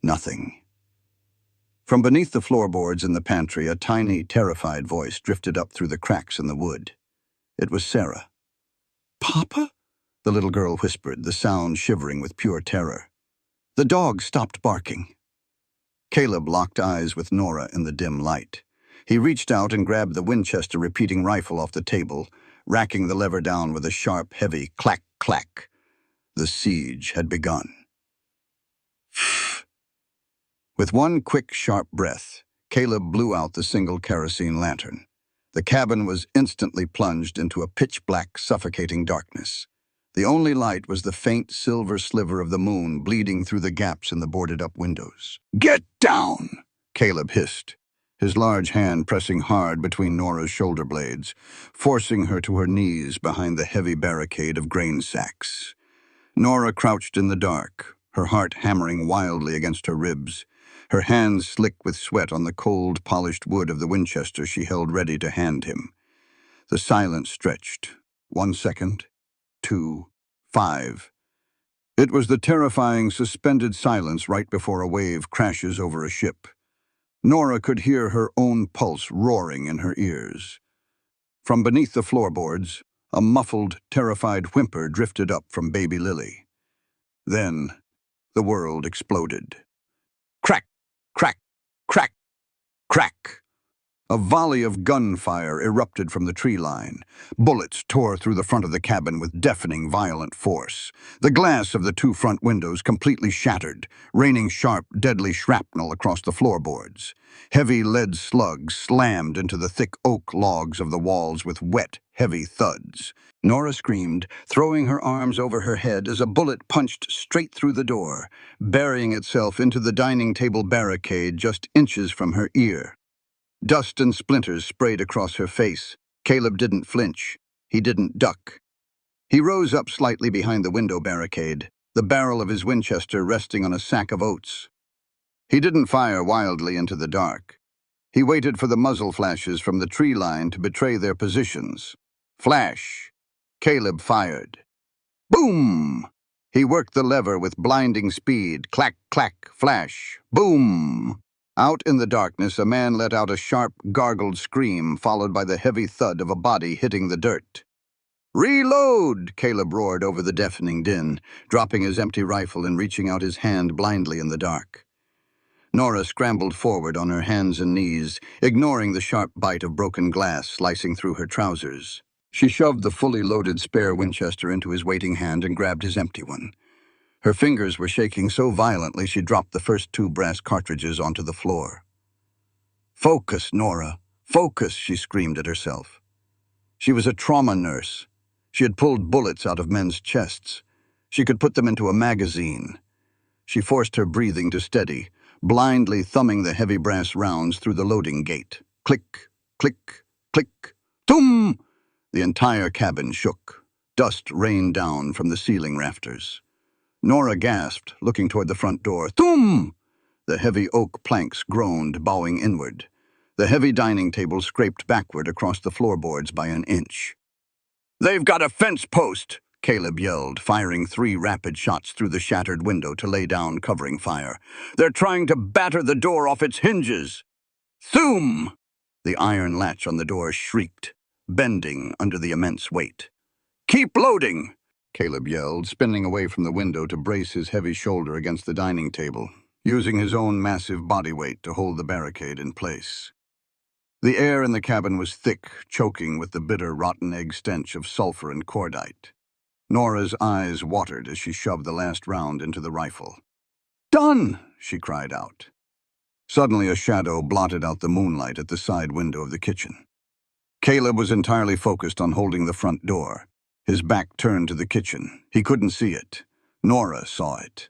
S2: nothing. From beneath the floorboards in the pantry, a tiny, terrified voice drifted up through the cracks in the wood. It was Sarah. "Papa?" the little girl whispered, the sound shivering with pure terror. The dog stopped barking. Caleb locked eyes with Nora in the dim light. He reached out and grabbed the Winchester repeating rifle off the table, racking the lever down with a sharp, heavy clack-clack. The siege had begun. With one quick, sharp breath, Caleb blew out the single kerosene lantern. The cabin was instantly plunged into a pitch-black, suffocating darkness. The only light was the faint silver sliver of the moon bleeding through the gaps in the boarded-up windows. "Get down!" Caleb hissed, his large hand pressing hard between Nora's shoulder blades, forcing her to her knees behind the heavy barricade of grain sacks. Nora crouched in the dark, her heart hammering wildly against her ribs, her hands slick with sweat on the cold, polished wood of the Winchester she held ready to hand him. The silence stretched. 1 second, 2, 5. It was the terrifying, suspended silence right before a wave crashes over a ship. Nora could hear her own pulse roaring in her ears. From beneath the floorboards, a muffled, terrified whimper drifted up from baby Lily. Then, the world exploded. Crack, crack, crack, crack. A volley of gunfire erupted from the tree line. Bullets tore through the front of the cabin with deafening, violent force. The glass of the 2 front windows completely shattered, raining sharp, deadly shrapnel across the floorboards. Heavy lead slugs slammed into the thick oak logs of the walls with wet, heavy thuds. Nora screamed, throwing her arms over her head as a bullet punched straight through the door, burying itself into the dining table barricade just inches from her ear. Dust and splinters sprayed across her face. Caleb didn't flinch. He didn't duck. He rose up slightly behind the window barricade, the barrel of his Winchester resting on a sack of oats. He didn't fire wildly into the dark. He waited for the muzzle flashes from the tree line to betray their positions. Flash. Caleb fired. Boom! He worked the lever with blinding speed. Clack, clack, flash. Boom! Out in the darkness, a man let out a sharp, gargled scream, followed by the heavy thud of a body hitting the dirt. "Reload!" Caleb roared over the deafening din, dropping his empty rifle and reaching out his hand blindly in the dark. Nora scrambled forward on her hands and knees, ignoring the sharp bite of broken glass slicing through her trousers. She shoved the fully loaded spare Winchester into his waiting hand and grabbed his empty one. Her fingers were shaking so violently she dropped the first 2 brass cartridges onto the floor. "Focus, Nora! Focus!" she screamed at herself. She was a trauma nurse. She had pulled bullets out of men's chests. She could put them into a magazine. She forced her breathing to steady, blindly thumbing the heavy brass rounds through the loading gate. Click, click, click. Toom! The entire cabin shook. Dust rained down from the ceiling rafters. Nora gasped, looking toward the front door. Toom! The heavy oak planks groaned, bowing inward. The heavy dining table scraped backward across the floorboards by an inch. "They've got a fence post!" Caleb yelled, firing 3 rapid shots through the shattered window to lay down covering fire. "They're trying to batter the door off its hinges!" Thoom! The iron latch on the door shrieked, bending under the immense weight. "Keep loading!" Caleb yelled, spinning away from the window to brace his heavy shoulder against the dining table, using his own massive body weight to hold the barricade in place. The air in the cabin was thick, choking with the bitter, rotten egg stench of sulfur and cordite. Nora's eyes watered as she shoved the last round into the rifle. "Done!" she cried out. Suddenly a shadow blotted out the moonlight at the side window of the kitchen. Caleb was entirely focused on holding the front door. His back turned to the kitchen. He couldn't see it. Nora saw it.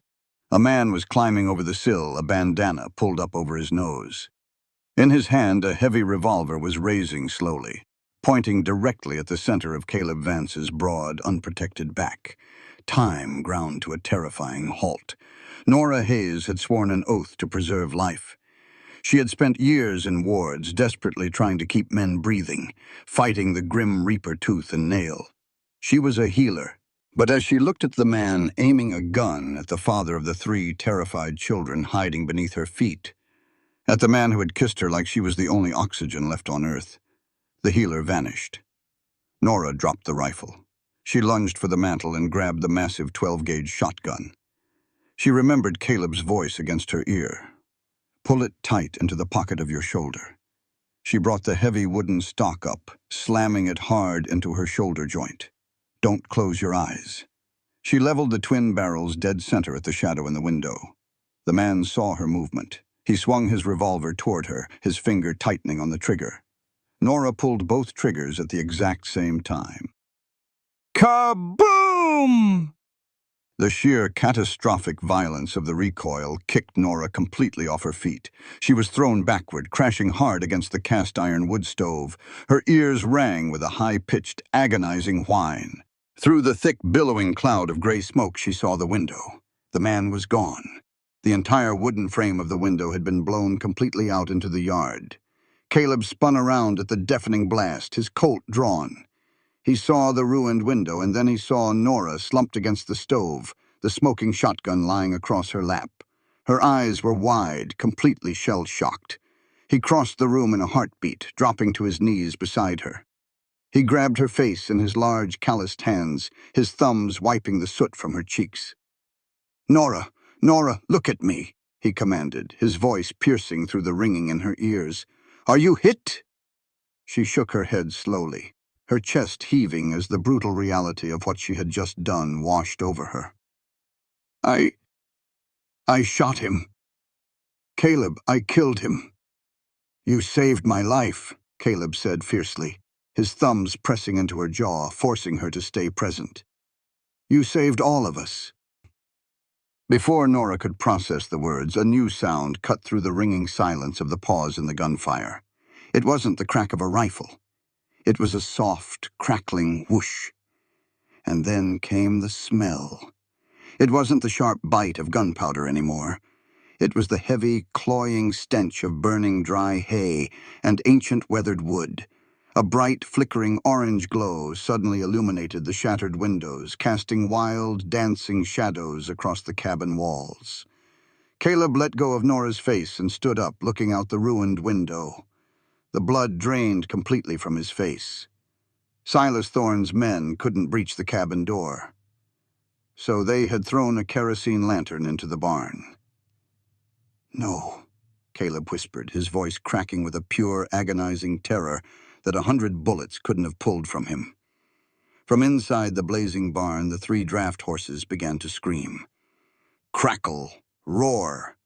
S2: A man was climbing over the sill, a bandana pulled up over his nose. In his hand, a heavy revolver was raising slowly, pointing directly at the center of Caleb Vance's broad, unprotected back. Time ground to a terrifying halt. Nora Hayes had sworn an oath to preserve life. She had spent years in wards, desperately trying to keep men breathing, fighting the grim reaper tooth and nail. She was a healer. But as she looked at the man aiming a gun at the father of the 3 terrified children hiding beneath her feet, at the man who had kissed her like she was the only oxygen left on Earth, the healer vanished. Nora dropped the rifle. She lunged for the mantel and grabbed the massive 12-gauge shotgun. She remembered Caleb's voice against her ear. "Pull it tight into the pocket of your shoulder." She brought the heavy wooden stock up, slamming it hard into her shoulder joint. "Don't close your eyes." She leveled the twin barrels dead center at the shadow in the window. The man saw her movement. He swung his revolver toward her, his finger tightening on the trigger. Nora pulled both triggers at the exact same time. Kaboom! The sheer catastrophic violence of the recoil kicked Nora completely off her feet. She was thrown backward, crashing hard against the cast-iron wood stove. Her ears rang with a high-pitched, agonizing whine. Through the thick, billowing cloud of gray smoke, she saw the window. The man was gone. The entire wooden frame of the window had been blown completely out into the yard. Caleb spun around at the deafening blast, his Colt drawn. He saw the ruined window, and then he saw Nora slumped against the stove, the smoking shotgun lying across her lap. Her eyes were wide, completely shell-shocked. He crossed the room in a heartbeat, dropping to his knees beside her. He grabbed her face in his large, calloused hands, his thumbs wiping the soot from her cheeks. "Nora, Nora, look at me," he commanded, his voice piercing through the ringing in her ears. "Are you hit?" She shook her head slowly, her chest heaving as the brutal reality of what she had just done washed over her. I shot him. Caleb, I killed him." "You saved my life," Caleb said fiercely, his thumbs pressing into her jaw, forcing her to stay present. "You saved all of us." Before Nora could process the words, a new sound cut through the ringing silence of the pause in the gunfire. It wasn't the crack of a rifle. It was a soft, crackling whoosh. And then came the smell. It wasn't the sharp bite of gunpowder anymore. It was the heavy, cloying stench of burning dry hay and ancient weathered wood. A bright, flickering orange glow suddenly illuminated the shattered windows, casting wild, dancing shadows across the cabin walls. Caleb let go of Nora's face and stood up, looking out the ruined window. The blood drained completely from his face. Silas Thorne's men couldn't breach the cabin door, so they had thrown a kerosene lantern into the barn. No, Caleb whispered, his voice cracking with a pure, agonizing terror that 100 bullets couldn't have pulled from him. From inside the blazing barn, the 3 draft horses began to scream. Crackle, roar.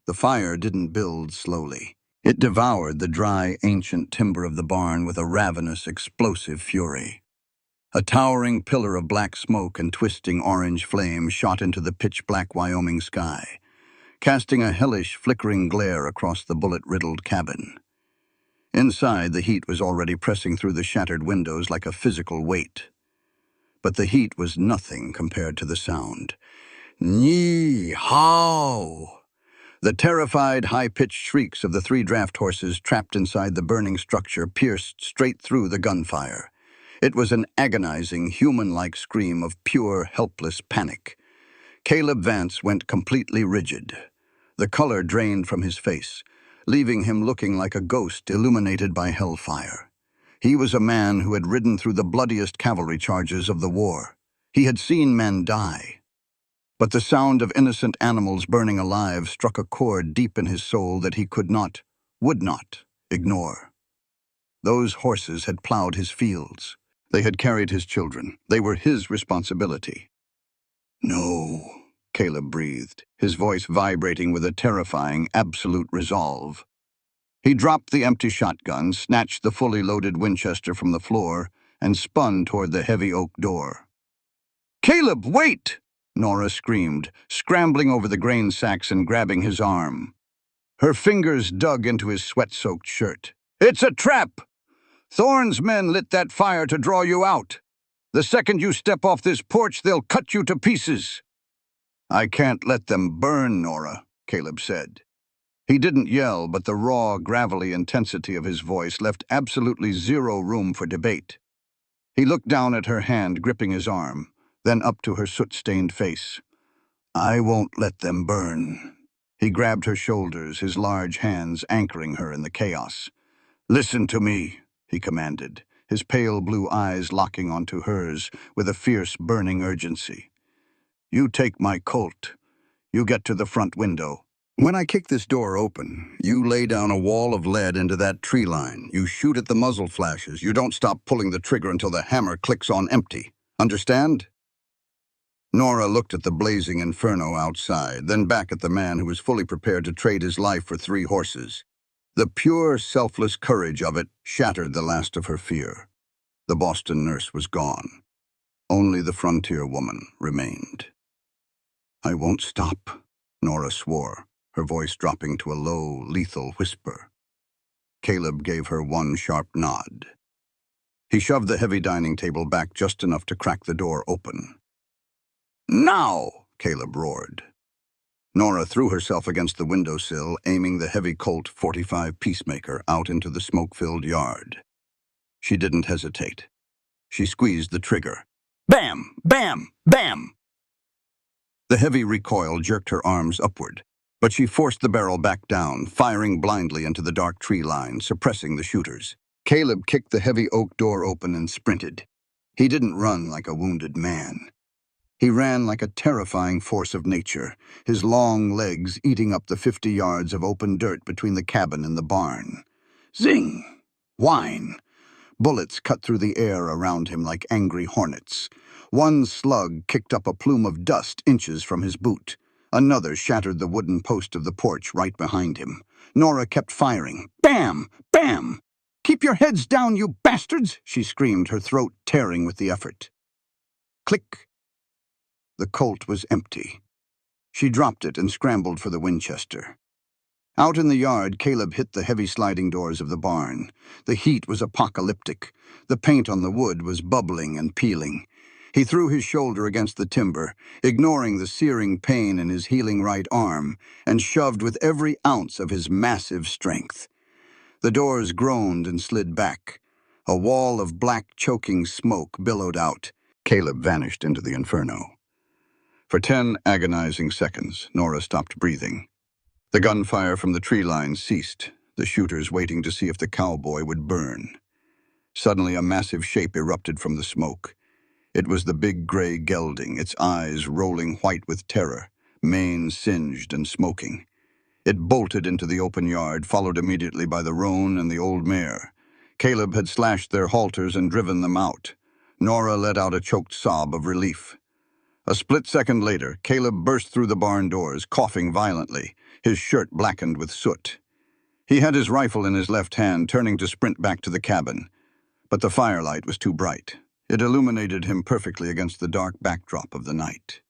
S2: The fire didn't build slowly. It devoured the dry, ancient timber of the barn with a ravenous, explosive fury. A towering pillar of black smoke and twisting orange flame shot into the pitch-black Wyoming sky, casting a hellish, flickering glare across the bullet-riddled cabin. Inside, the heat was already pressing through the shattered windows like a physical weight. But the heat was nothing compared to the sound. Knee-haw! The terrified, high-pitched shrieks of the 3 draft horses trapped inside the burning structure pierced straight through the gunfire. It was an agonizing, human-like scream of pure, helpless panic. Caleb Vance went completely rigid. The color drained from his face, leaving him looking like a ghost illuminated by hellfire. He was a man who had ridden through the bloodiest cavalry charges of the war. He had seen men die. But the sound of innocent animals burning alive struck a chord deep in his soul that he could not, would not, ignore. Those horses had plowed his fields. They had carried his children. They were his responsibility. No, Caleb breathed, his voice vibrating with a terrifying, absolute resolve. He dropped the empty shotgun, snatched the fully loaded Winchester from the floor, and spun toward the heavy oak door. "Caleb, wait!" Nora screamed, scrambling over the grain sacks and grabbing his arm. Her fingers dug into his sweat-soaked shirt. "It's a trap! Thorne's men lit that fire to draw you out. The second you step off this porch, they'll cut you to pieces." "I can't let them burn, Nora," Caleb said. He didn't yell, but the raw, gravelly intensity of his voice left absolutely zero room for debate. He looked down at her hand gripping his arm, then up to her soot-stained face. "I won't let them burn." He grabbed her shoulders, his large hands anchoring her in the chaos. "Listen to me," he commanded, his pale blue eyes locking onto hers with a fierce, burning urgency. "You take my Colt. You get to the front window. When I kick this door open, you lay down a wall of lead into that tree line. You shoot at the muzzle flashes. You don't stop pulling the trigger until the hammer clicks on empty. Understand?" Nora looked at the blazing inferno outside, then back at the man who was fully prepared to trade his life for 3 horses. The pure, selfless courage of it shattered the last of her fear. The Boston nurse was gone. Only the frontier woman remained. "I won't stop," Nora swore, her voice dropping to a low, lethal whisper. Caleb gave her one sharp nod. He shoved the heavy dining table back just enough to crack the door open. "Now!" Caleb roared. Nora threw herself against the windowsill, aiming the heavy Colt .45 Peacemaker out into the smoke-filled yard. She didn't hesitate. She squeezed the trigger. Bam! Bam! Bam! The heavy recoil jerked her arms upward, but she forced the barrel back down, firing blindly into the dark tree line, suppressing the shooters. Caleb kicked the heavy oak door open and sprinted. He didn't run like a wounded man. He ran like a terrifying force of nature, his long legs eating up the 50 yards of open dirt between the cabin and the barn. Zing! Whine! Bullets cut through the air around him like angry hornets. One slug kicked up a plume of dust inches from his boot. Another shattered the wooden post of the porch right behind him. Nora kept firing. Bam! Bam! "Keep your heads down, you bastards!" she screamed, her throat tearing with the effort. Click! The Colt was empty. She dropped it and scrambled for the Winchester. Out in the yard, Caleb hit the heavy sliding doors of the barn. The heat was apocalyptic. The paint on the wood was bubbling and peeling. He threw his shoulder against the timber, ignoring the searing pain in his healing right arm, and shoved with every ounce of his massive strength. The doors groaned and slid back. A wall of black, choking smoke billowed out. Caleb vanished into the inferno. For 10 agonizing seconds, Nora stopped breathing. The gunfire from the tree line ceased, the shooters waiting to see if the cowboy would burn. Suddenly, a massive shape erupted from the smoke. It was the big gray gelding, its eyes rolling white with terror, mane singed and smoking. It bolted into the open yard, followed immediately by the roan and the old mare. Caleb had slashed their halters and driven them out. Nora let out a choked sob of relief. A split second later, Caleb burst through the barn doors, coughing violently, his shirt blackened with soot. He had his rifle in his left hand, turning to sprint back to the cabin. But the firelight was too bright. It illuminated him perfectly against the dark backdrop of the night.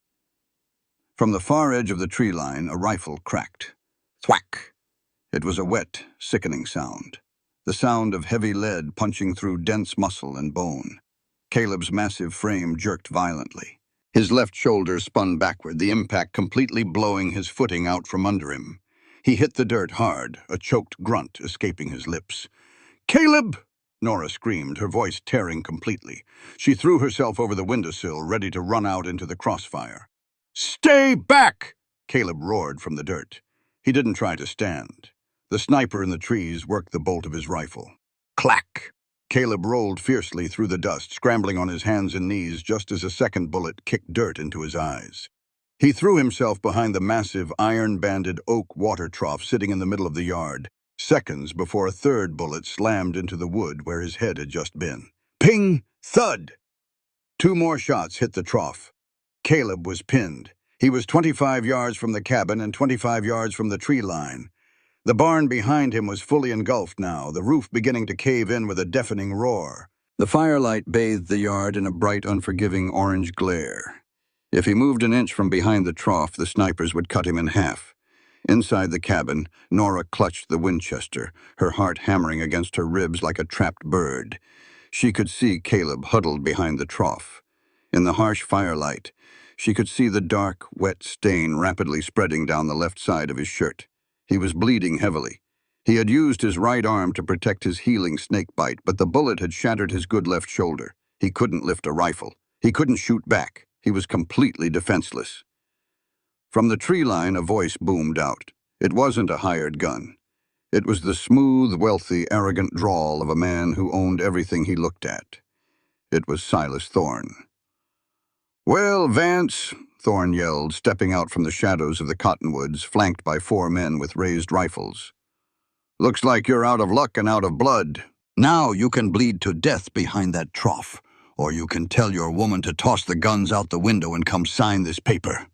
S2: From the far edge of the tree line, a rifle cracked. Thwack! It was a wet, sickening sound. The sound of heavy lead punching through dense muscle and bone. Caleb's massive frame jerked violently. His left shoulder spun backward, the impact completely blowing his footing out from under him. He hit the dirt hard, a choked grunt escaping his lips. "Caleb!" Nora screamed, her voice tearing completely. She threw herself over the windowsill, ready to run out into the crossfire. "Stay back!" Caleb roared from the dirt. He didn't try to stand. The sniper in the trees worked the bolt of his rifle. Clack! Caleb rolled fiercely through the dust, scrambling on his hands and knees just as a second bullet kicked dirt into his eyes. He threw himself behind the massive, iron-banded oak water trough sitting in the middle of the yard, seconds before a third bullet slammed into the wood where his head had just been. Ping! Thud! 2 more shots hit the trough. Caleb was pinned. He was 25 yards from the cabin and 25 yards from the tree line. The barn behind him was fully engulfed now, the roof beginning to cave in with a deafening roar. The firelight bathed the yard in a bright, unforgiving orange glare. If he moved an inch from behind the trough, the snipers would cut him in half. Inside the cabin, Nora clutched the Winchester, her heart hammering against her ribs like a trapped bird. She could see Caleb huddled behind the trough. In the harsh firelight, she could see the dark, wet stain rapidly spreading down the left side of his shirt. He was bleeding heavily. He had used his right arm to protect his healing snake bite, but the bullet had shattered his good left shoulder. He couldn't lift a rifle. He couldn't shoot back. He was completely defenseless. From the tree line, a voice boomed out. It wasn't a hired gun. It was the smooth, wealthy, arrogant drawl of a man who owned everything he looked at. It was Silas Thorne. "Well, Vance," Thorne yelled, stepping out from the shadows of the cottonwoods, flanked by 4 men with raised rifles. "Looks like you're out of luck and out of blood. Now you can bleed to death behind that trough, or you can tell your woman to toss the guns out the window and come sign this paper."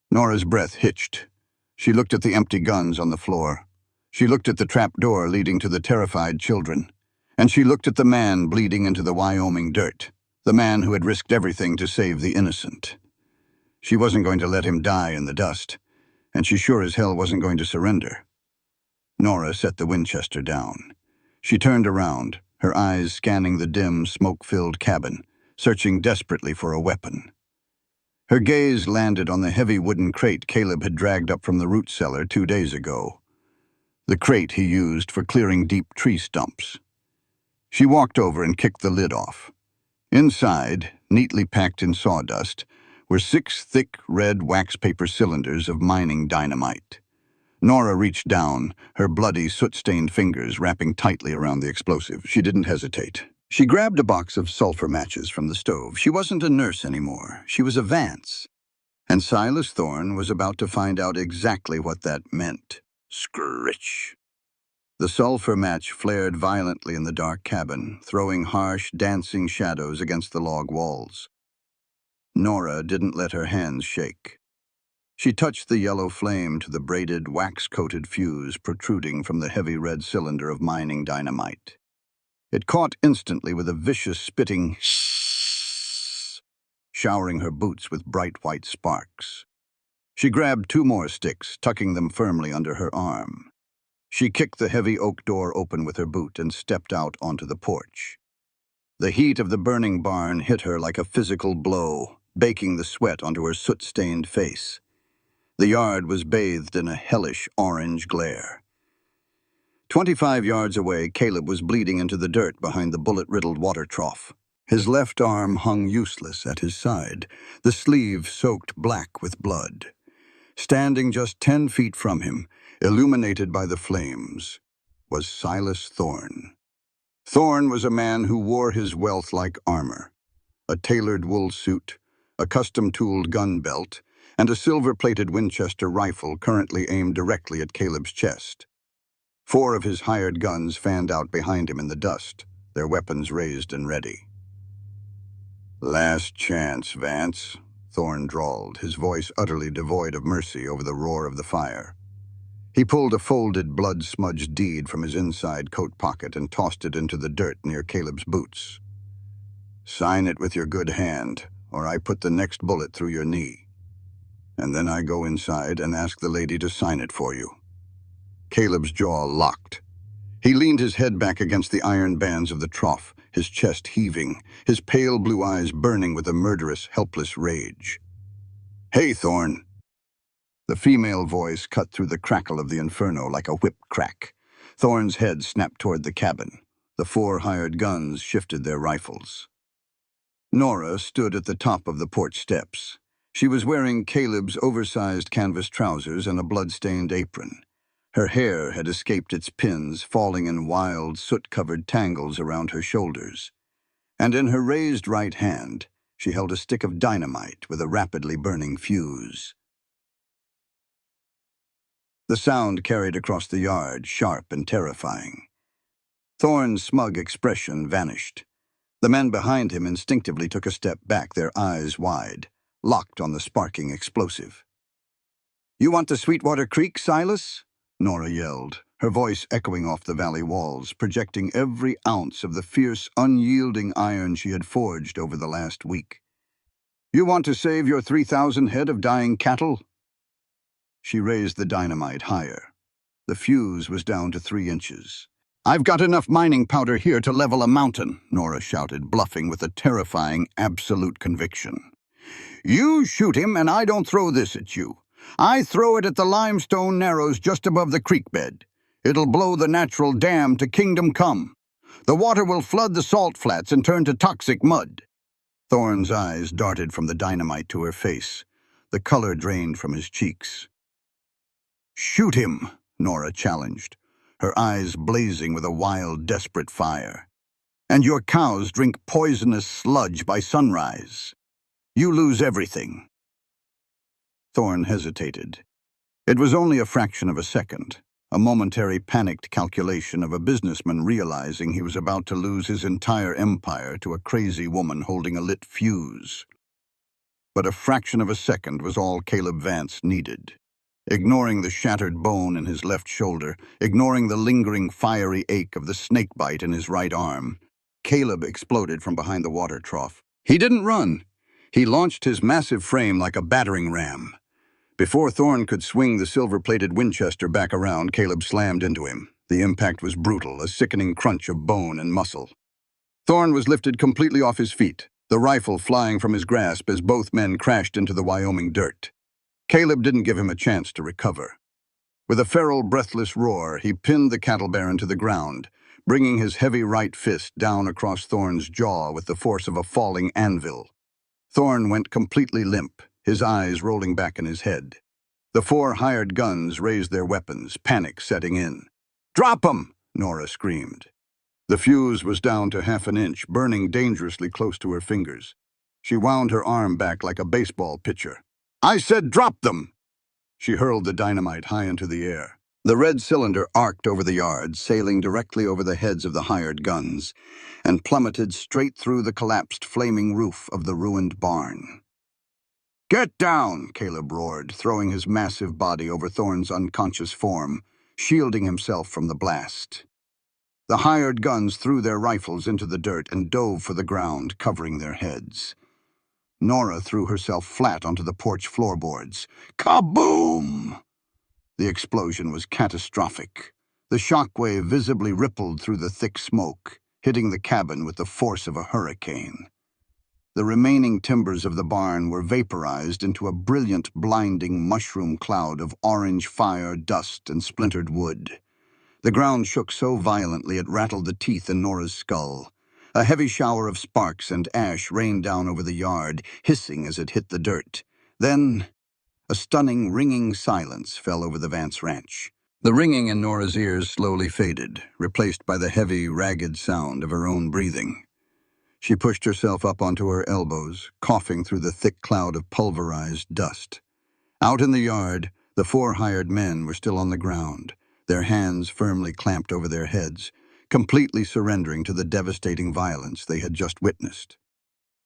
S2: Nora's breath hitched. She looked at the empty guns on the floor. She looked at the trap door leading to the terrified children. And she looked at the man bleeding into the Wyoming dirt, the man who had risked everything to save the innocent. She wasn't going to let him die in the dust, and she sure as hell wasn't going to surrender. Nora set the Winchester down. She turned around, her eyes scanning the dim, smoke-filled cabin, searching desperately for a weapon. Her gaze landed on the heavy wooden crate Caleb had dragged up from the root cellar 2 days ago. The crate he used for clearing deep tree stumps. She walked over and kicked the lid off. Inside, neatly packed in sawdust, were 6 thick red wax paper cylinders of mining dynamite. Nora reached down, her bloody, soot-stained fingers wrapping tightly around the explosive. She didn't hesitate. She grabbed a box of sulfur matches from the stove. She wasn't a nurse anymore. She was a Vance. And Silas Thorne was about to find out exactly what that meant. Scritch. The sulfur match flared violently in the dark cabin, throwing harsh, dancing shadows against the log walls. Nora didn't let her hands shake. She touched the yellow flame to the braided, wax-coated fuse protruding from the heavy red cylinder of mining dynamite. It caught instantly with a vicious, spitting hiss, showering her boots with bright white sparks. She grabbed 2 more sticks, tucking them firmly under her arm. She kicked the heavy oak door open with her boot and stepped out onto the porch. The heat of the burning barn hit her like a physical blow, baking the sweat onto her soot-stained face. The yard was bathed in a hellish orange glare. 25 yards away, Caleb was bleeding into the dirt behind the bullet-riddled water trough. His left arm hung useless at his side, the sleeve soaked black with blood. Standing just 10 feet from him, illuminated by the flames, was Silas Thorne. Thorne was a man who wore his wealth like armor. A tailored wool suit, a custom-tooled gun belt, and a silver-plated Winchester rifle currently aimed directly at Caleb's chest. 4 of his hired guns fanned out behind him in the dust, their weapons raised and ready. "Last chance, Vance," Thorne drawled, his voice utterly devoid of mercy over the roar of the fire. He pulled a folded, blood-smudged deed from his inside coat pocket and tossed it into the dirt near Caleb's boots. "Sign it with your good hand, or I put the next bullet through your knee. And then I go inside and ask the lady to sign it for you." Caleb's jaw locked. He leaned his head back against the iron bands of the trough, his chest heaving, his pale blue eyes burning with a murderous, helpless rage. "Hey, Thorne." The female voice cut through the crackle of the inferno like a whip crack. Thorne's head snapped toward the cabin. The 4 hired guns shifted their rifles. Nora stood at the top of the porch steps. She was wearing Caleb's oversized canvas trousers and a blood-stained apron. Her hair had escaped its pins, falling in wild, soot-covered tangles around her shoulders. And in her raised right hand, she held a stick of dynamite with a rapidly burning fuse. The sound carried across the yard, sharp and terrifying. Thorne's smug expression vanished. The men behind him instinctively took a step back, their eyes wide, locked on the sparking explosive. "You want the Sweetwater Creek, Silas?" Nora yelled, her voice echoing off the valley walls, projecting every ounce of the fierce, unyielding iron she had forged over the last week. "You want to save your 3,000 head of dying cattle?" She raised the dynamite higher. The fuse was down to 3 inches. "I've got enough mining powder here to level a mountain," Nora shouted, bluffing with a terrifying, absolute conviction. "You shoot him and I don't throw this at you. I throw it at the limestone narrows just above the creek bed. It'll blow the natural dam to Kingdom Come. The water will flood the salt flats and turn to toxic mud." Thorne's eyes darted from the dynamite to her face. The color drained from his cheeks. "Shoot him," Nora challenged, her eyes blazing with a wild, desperate fire. "And your cows drink poisonous sludge by sunrise. You lose everything." Thorne hesitated. It was only a fraction of a second, a momentary panicked calculation of a businessman realizing he was about to lose his entire empire to a crazy woman holding a lit fuse. But a fraction of a second was all Caleb Vance needed. Ignoring the shattered bone in his left shoulder, ignoring the lingering fiery ache of the snakebite in his right arm, Caleb exploded from behind the water trough. He didn't run. He launched his massive frame like a battering ram. Before Thorne could swing the silver-plated Winchester back around, Caleb slammed into him. The impact was brutal, a sickening crunch of bone and muscle. Thorne was lifted completely off his feet, the rifle flying from his grasp as both men crashed into the Wyoming dirt. Caleb didn't give him a chance to recover. With a feral, breathless roar, he pinned the cattle baron to the ground, bringing his heavy right fist down across Thorne's jaw with the force of a falling anvil. Thorne went completely limp, his eyes rolling back in his head. The 4 hired guns raised their weapons, panic setting in. "Drop 'em!" Nora screamed. The fuse was down to half an inch, burning dangerously close to her fingers. She wound her arm back like a baseball pitcher. "I said drop them!" She hurled the dynamite high into the air. The red cylinder arced over the yard, sailing directly over the heads of the hired guns, and plummeted straight through the collapsed flaming roof of the ruined barn. "Get down!" Caleb roared, throwing his massive body over Thorne's unconscious form, shielding himself from the blast. The hired guns threw their rifles into the dirt and dove for the ground, covering their heads. Nora threw herself flat onto the porch floorboards. Kaboom! The explosion was catastrophic. The shockwave visibly rippled through the thick smoke, hitting the cabin with the force of a hurricane. The remaining timbers of the barn were vaporized into a brilliant, blinding mushroom cloud of orange fire, dust, and splintered wood. The ground shook so violently it rattled the teeth in Nora's skull. A heavy shower of sparks and ash rained down over the yard, hissing as it hit the dirt. Then, a stunning, ringing silence fell over the Vance ranch. The ringing in Nora's ears slowly faded, replaced by the heavy, ragged sound of her own breathing. She pushed herself up onto her elbows, coughing through the thick cloud of pulverized dust. Out in the yard, the 4 hired men were still on the ground, their hands firmly clamped over their heads, completely surrendering to the devastating violence they had just witnessed.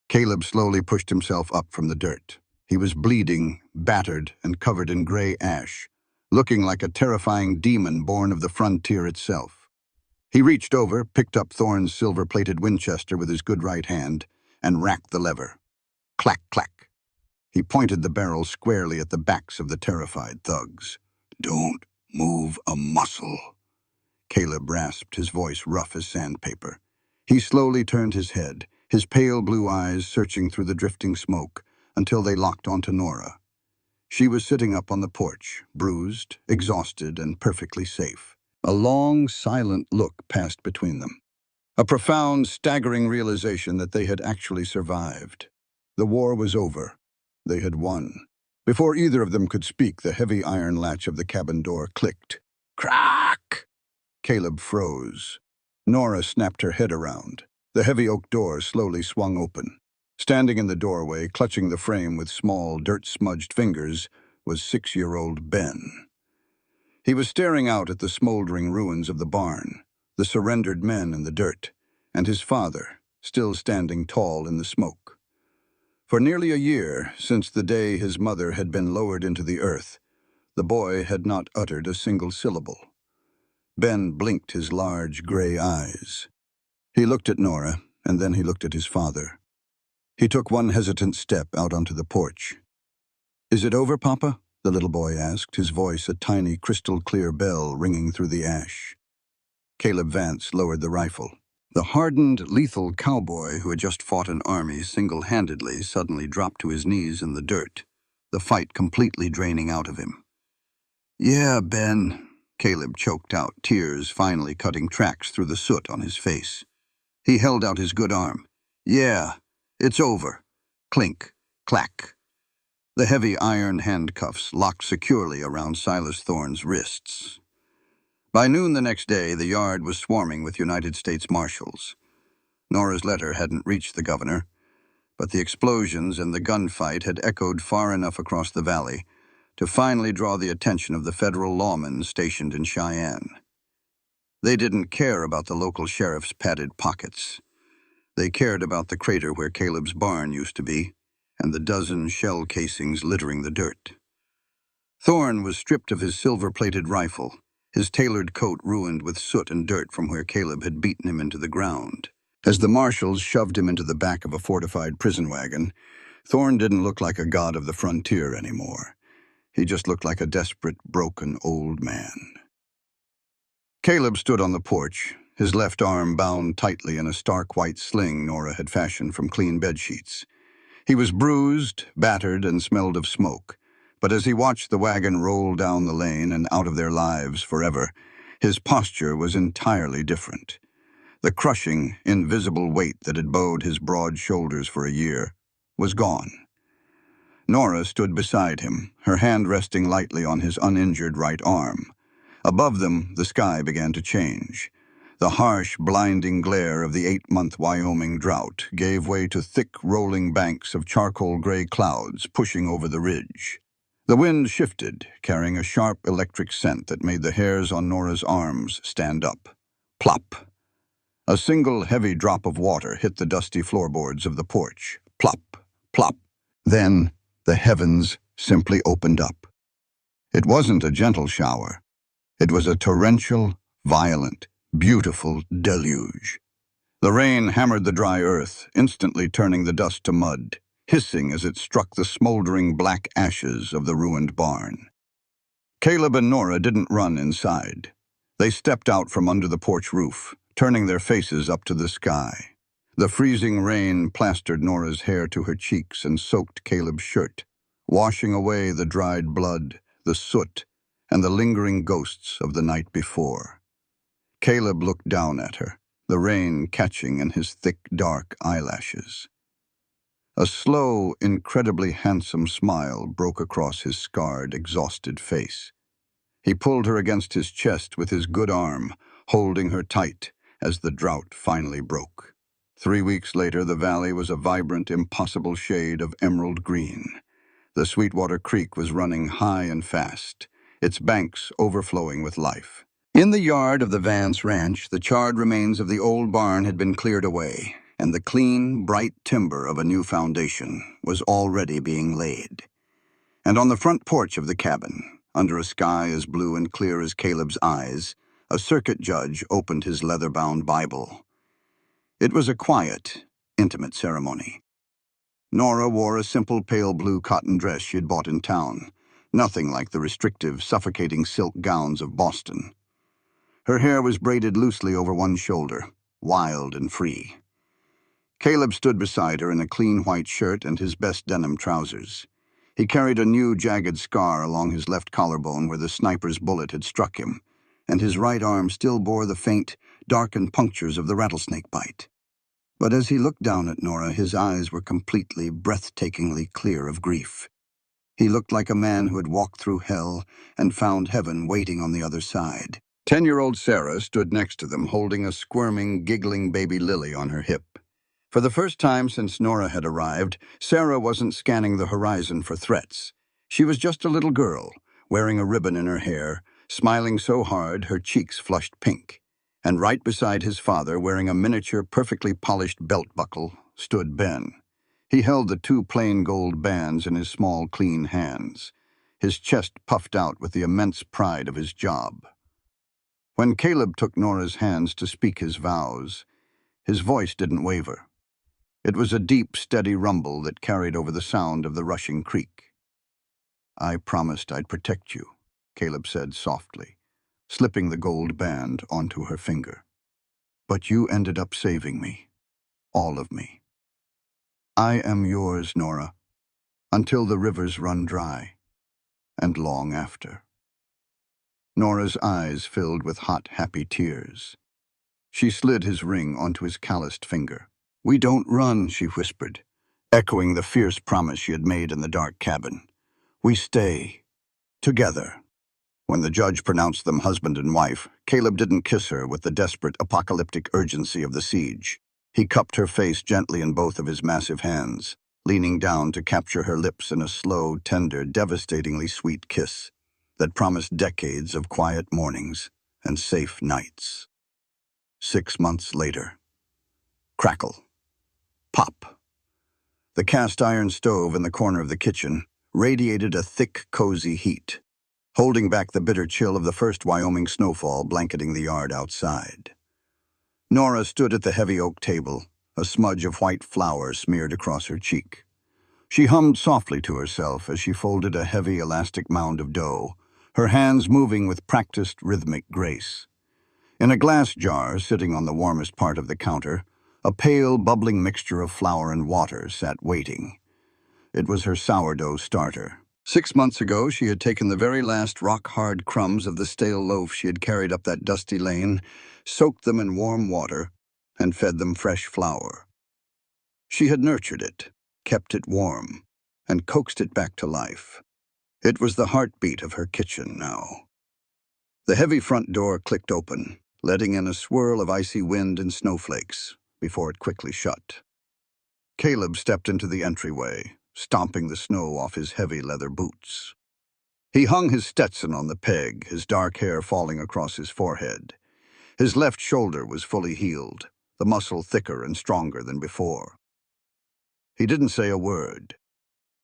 S2: Caleb slowly pushed himself up from the dirt. He was bleeding, battered, and covered in gray ash, looking like a terrifying demon born of the frontier itself. He reached over, picked up Thorne's silver-plated Winchester with his good right hand, and racked the lever. Clack, clack. He pointed the barrel squarely at the backs of the terrified thugs. "Don't move a muscle." Caleb rasped, his voice rough as sandpaper. He slowly turned his head, his pale blue eyes searching through the drifting smoke, until they locked onto Nora. She was sitting up on the porch, bruised, exhausted, and perfectly safe. A long, silent look passed between them. A profound, staggering realization that they had actually survived. The war was over. They had won. Before either of them could speak, the heavy iron latch of the cabin door clicked. Crack! Caleb froze. Nora snapped her head around. The heavy oak door slowly swung open. Standing in the doorway, clutching the frame with small, dirt-smudged fingers, was 6-year-old Ben. He was staring out at the smoldering ruins of the barn, the surrendered men in the dirt, and his father, still standing tall in the smoke. For nearly a year, since the day his mother had been lowered into the earth, the boy had not uttered a single syllable. Ben blinked his large gray eyes. He looked at Nora, and then he looked at his father. He took one hesitant step out onto the porch. "Is it over, Papa?" the little boy asked, his voice a tiny crystal-clear bell ringing through the ash. Caleb Vance lowered the rifle. The hardened, lethal cowboy who had just fought an army single-handedly suddenly dropped to his knees in the dirt, the fight completely draining out of him. "Yeah, Ben," Caleb choked out, tears finally cutting tracks through the soot on his face. He held out his good arm. "Yeah, it's over." Clink, clack. The heavy iron handcuffs locked securely around Silas Thorne's wrists. By noon the next day, the yard was swarming with United States Marshals. Nora's letter hadn't reached the governor, but the explosions and the gunfight had echoed far enough across the valley to finally draw the attention of the federal lawmen stationed in Cheyenne. They didn't care about the local sheriff's padded pockets. They cared about the crater where Caleb's barn used to be, and the dozen shell casings littering the dirt. Thorne was stripped of his silver-plated rifle, his tailored coat ruined with soot and dirt from where Caleb had beaten him into the ground. As the marshals shoved him into the back of a fortified prison wagon, Thorne didn't look like a god of the frontier anymore. He just looked like a desperate, broken old man. Caleb stood on the porch, his left arm bound tightly in a stark white sling Nora had fashioned from clean bedsheets. He was bruised, battered, and smelled of smoke, but as he watched the wagon roll down the lane and out of their lives forever, his posture was entirely different. The crushing, invisible weight that had bowed his broad shoulders for a year was gone. Nora stood beside him, her hand resting lightly on his uninjured right arm. Above them, the sky began to change. The harsh, blinding glare of the 8-month Wyoming drought gave way to thick, rolling banks of charcoal-gray clouds pushing over the ridge. The wind shifted, carrying a sharp electric scent that made the hairs on Nora's arms stand up. Plop. A single heavy drop of water hit the dusty floorboards of the porch. Plop, plop. Then the heavens simply opened up. It wasn't a gentle shower. It was a torrential, violent, beautiful deluge. The rain hammered the dry earth, instantly turning the dust to mud, hissing as it struck the smoldering black ashes of the ruined barn. Caleb and Nora didn't run inside. They stepped out from under the porch roof, turning their faces up to the sky. The freezing rain plastered Nora's hair to her cheeks and soaked Caleb's shirt, washing away the dried blood, the soot, and the lingering ghosts of the night before. Caleb looked down at her, the rain catching in his thick, dark eyelashes. A slow, incredibly handsome smile broke across his scarred, exhausted face. He pulled her against his chest with his good arm, holding her tight as the drought finally broke. 3 weeks later, the valley was a vibrant, impossible shade of emerald green. The Sweetwater Creek was running high and fast, its banks overflowing with life. In the yard of the Vance Ranch, the charred remains of the old barn had been cleared away, and the clean, bright timber of a new foundation was already being laid. And on the front porch of the cabin, under a sky as blue and clear as Caleb's eyes, a circuit judge opened his leather-bound Bible. It was a quiet, intimate ceremony. Nora wore a simple pale blue cotton dress she had bought in town, nothing like the restrictive, suffocating silk gowns of Boston. Her hair was braided loosely over one shoulder, wild and free. Caleb stood beside her in a clean white shirt and his best denim trousers. He carried a new jagged scar along his left collarbone where the sniper's bullet had struck him, and his right arm still bore the faint, darkened punctures of the rattlesnake bite. But as he looked down at Nora, his eyes were completely, breathtakingly clear of grief. He looked like a man who had walked through hell and found heaven waiting on the other side. 10-year-old Sarah stood next to them, holding a squirming, giggling baby Lily on her hip. For the first time since Nora had arrived, Sarah wasn't scanning the horizon for threats. She was just a little girl, wearing a ribbon in her hair, smiling so hard her cheeks flushed pink. And right beside his father, wearing a miniature, perfectly polished belt buckle, stood Ben. He held the two plain gold bands in his small, clean hands, his chest puffed out with the immense pride of his job. When Caleb took Nora's hands to speak his vows, his voice didn't waver. It was a deep, steady rumble that carried over the sound of the rushing creek. "I promised I'd protect you," Caleb said softly, slipping the gold band onto her finger. "But you ended up saving me. All of me. I am yours, Nora, until the rivers run dry, and long after." Nora's eyes filled with hot, happy tears. She slid his ring onto his calloused finger. "We don't run," she whispered, echoing the fierce promise she had made in the dark cabin. "We stay. Together." When the judge pronounced them husband and wife, Caleb didn't kiss her with the desperate, apocalyptic urgency of the siege. He cupped her face gently in both of his massive hands, leaning down to capture her lips in a slow, tender, devastatingly sweet kiss that promised decades of quiet mornings and safe nights. 6 months later. Crackle. Pop. The cast-iron stove in the corner of the kitchen radiated a thick, cozy heat, holding back the bitter chill of the first Wyoming snowfall blanketing the yard outside. Nora stood at the heavy oak table, a smudge of white flour smeared across her cheek. She hummed softly to herself as she folded a heavy, elastic mound of dough, her hands moving with practiced, rhythmic grace. In a glass jar, sitting on the warmest part of the counter, a pale, bubbling mixture of flour and water sat waiting. It was her sourdough starter. 6 months ago, she had taken the very last rock-hard crumbs of the stale loaf she had carried up that dusty lane, soaked them in warm water, and fed them fresh flour. She had nurtured it, kept it warm, and coaxed it back to life. It was the heartbeat of her kitchen now. The heavy front door clicked open, letting in a swirl of icy wind and snowflakes, before it quickly shut. Caleb stepped into the entryway, stomping the snow off his heavy leather boots. He hung his Stetson on the peg, his dark hair falling across his forehead. His left shoulder was fully healed, the muscle thicker and stronger than before. He didn't say a word.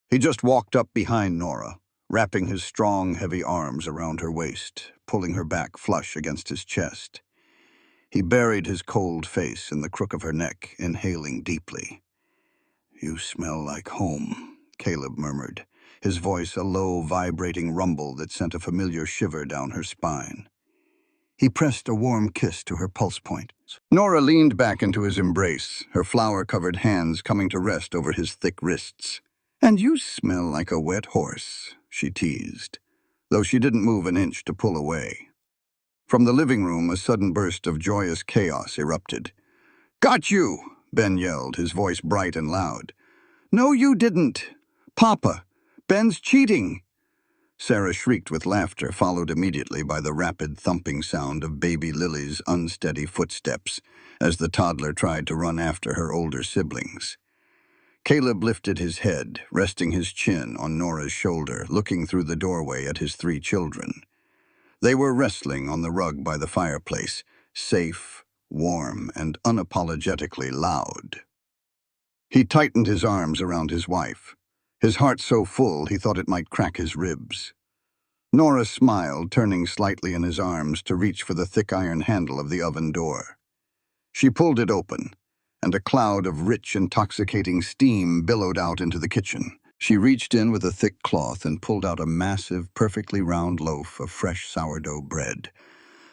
S2: He just walked up behind Nora, wrapping his strong, heavy arms around her waist, pulling her back flush against his chest. He buried his cold face in the crook of her neck, inhaling deeply. "You smell like home," Caleb murmured, his voice a low, vibrating rumble that sent a familiar shiver down her spine. He pressed a warm kiss to her pulse point. Nora leaned back into his embrace, her flour-covered hands coming to rest over his thick wrists. "And you smell like a wet horse," she teased, though she didn't move an inch to pull away. From the living room, a sudden burst of joyous chaos erupted. "Got you!" Ben yelled, his voice bright and loud. "No, you didn't! Papa, Ben's cheating!" Sarah shrieked with laughter, followed immediately by the rapid thumping sound of baby Lily's unsteady footsteps as the toddler tried to run after her older siblings. Caleb lifted his head, resting his chin on Nora's shoulder, looking through the doorway at his 3 children. They were wrestling on the rug by the fireplace, safe, warm, and unapologetically loud. He tightened his arms around his wife, his heart so full he thought it might crack his ribs. Nora smiled, turning slightly in his arms to reach for the thick iron handle of the oven door. She pulled it open, and a cloud of rich, intoxicating steam billowed out into the kitchen. She reached in with a thick cloth and pulled out a massive, perfectly round loaf of fresh sourdough bread.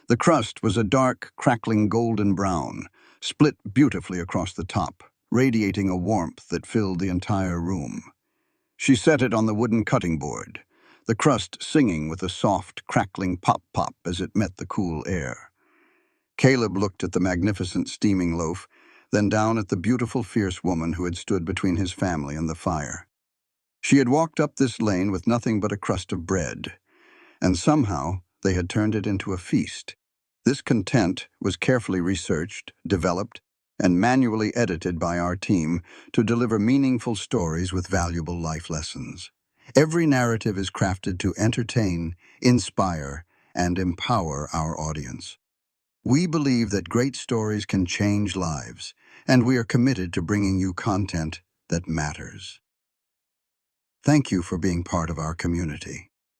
S2: The crust was a dark, crackling golden brown, split beautifully across the top, radiating a warmth that filled the entire room. She set it on the wooden cutting board, the crust singing with a soft, crackling pop-pop as it met the cool air. Caleb looked at the magnificent steaming loaf, then down at the beautiful, fierce woman who had stood between his family and the fire. She had walked up this lane with nothing but a crust of bread, and somehow they had turned it into a feast. This content was carefully researched, developed, and manually edited by our team to deliver meaningful stories with valuable life lessons. Every narrative is crafted to entertain, inspire, and empower our audience. We believe that great stories can change lives, and we are committed to bringing you content that matters. Thank you for being part of our community.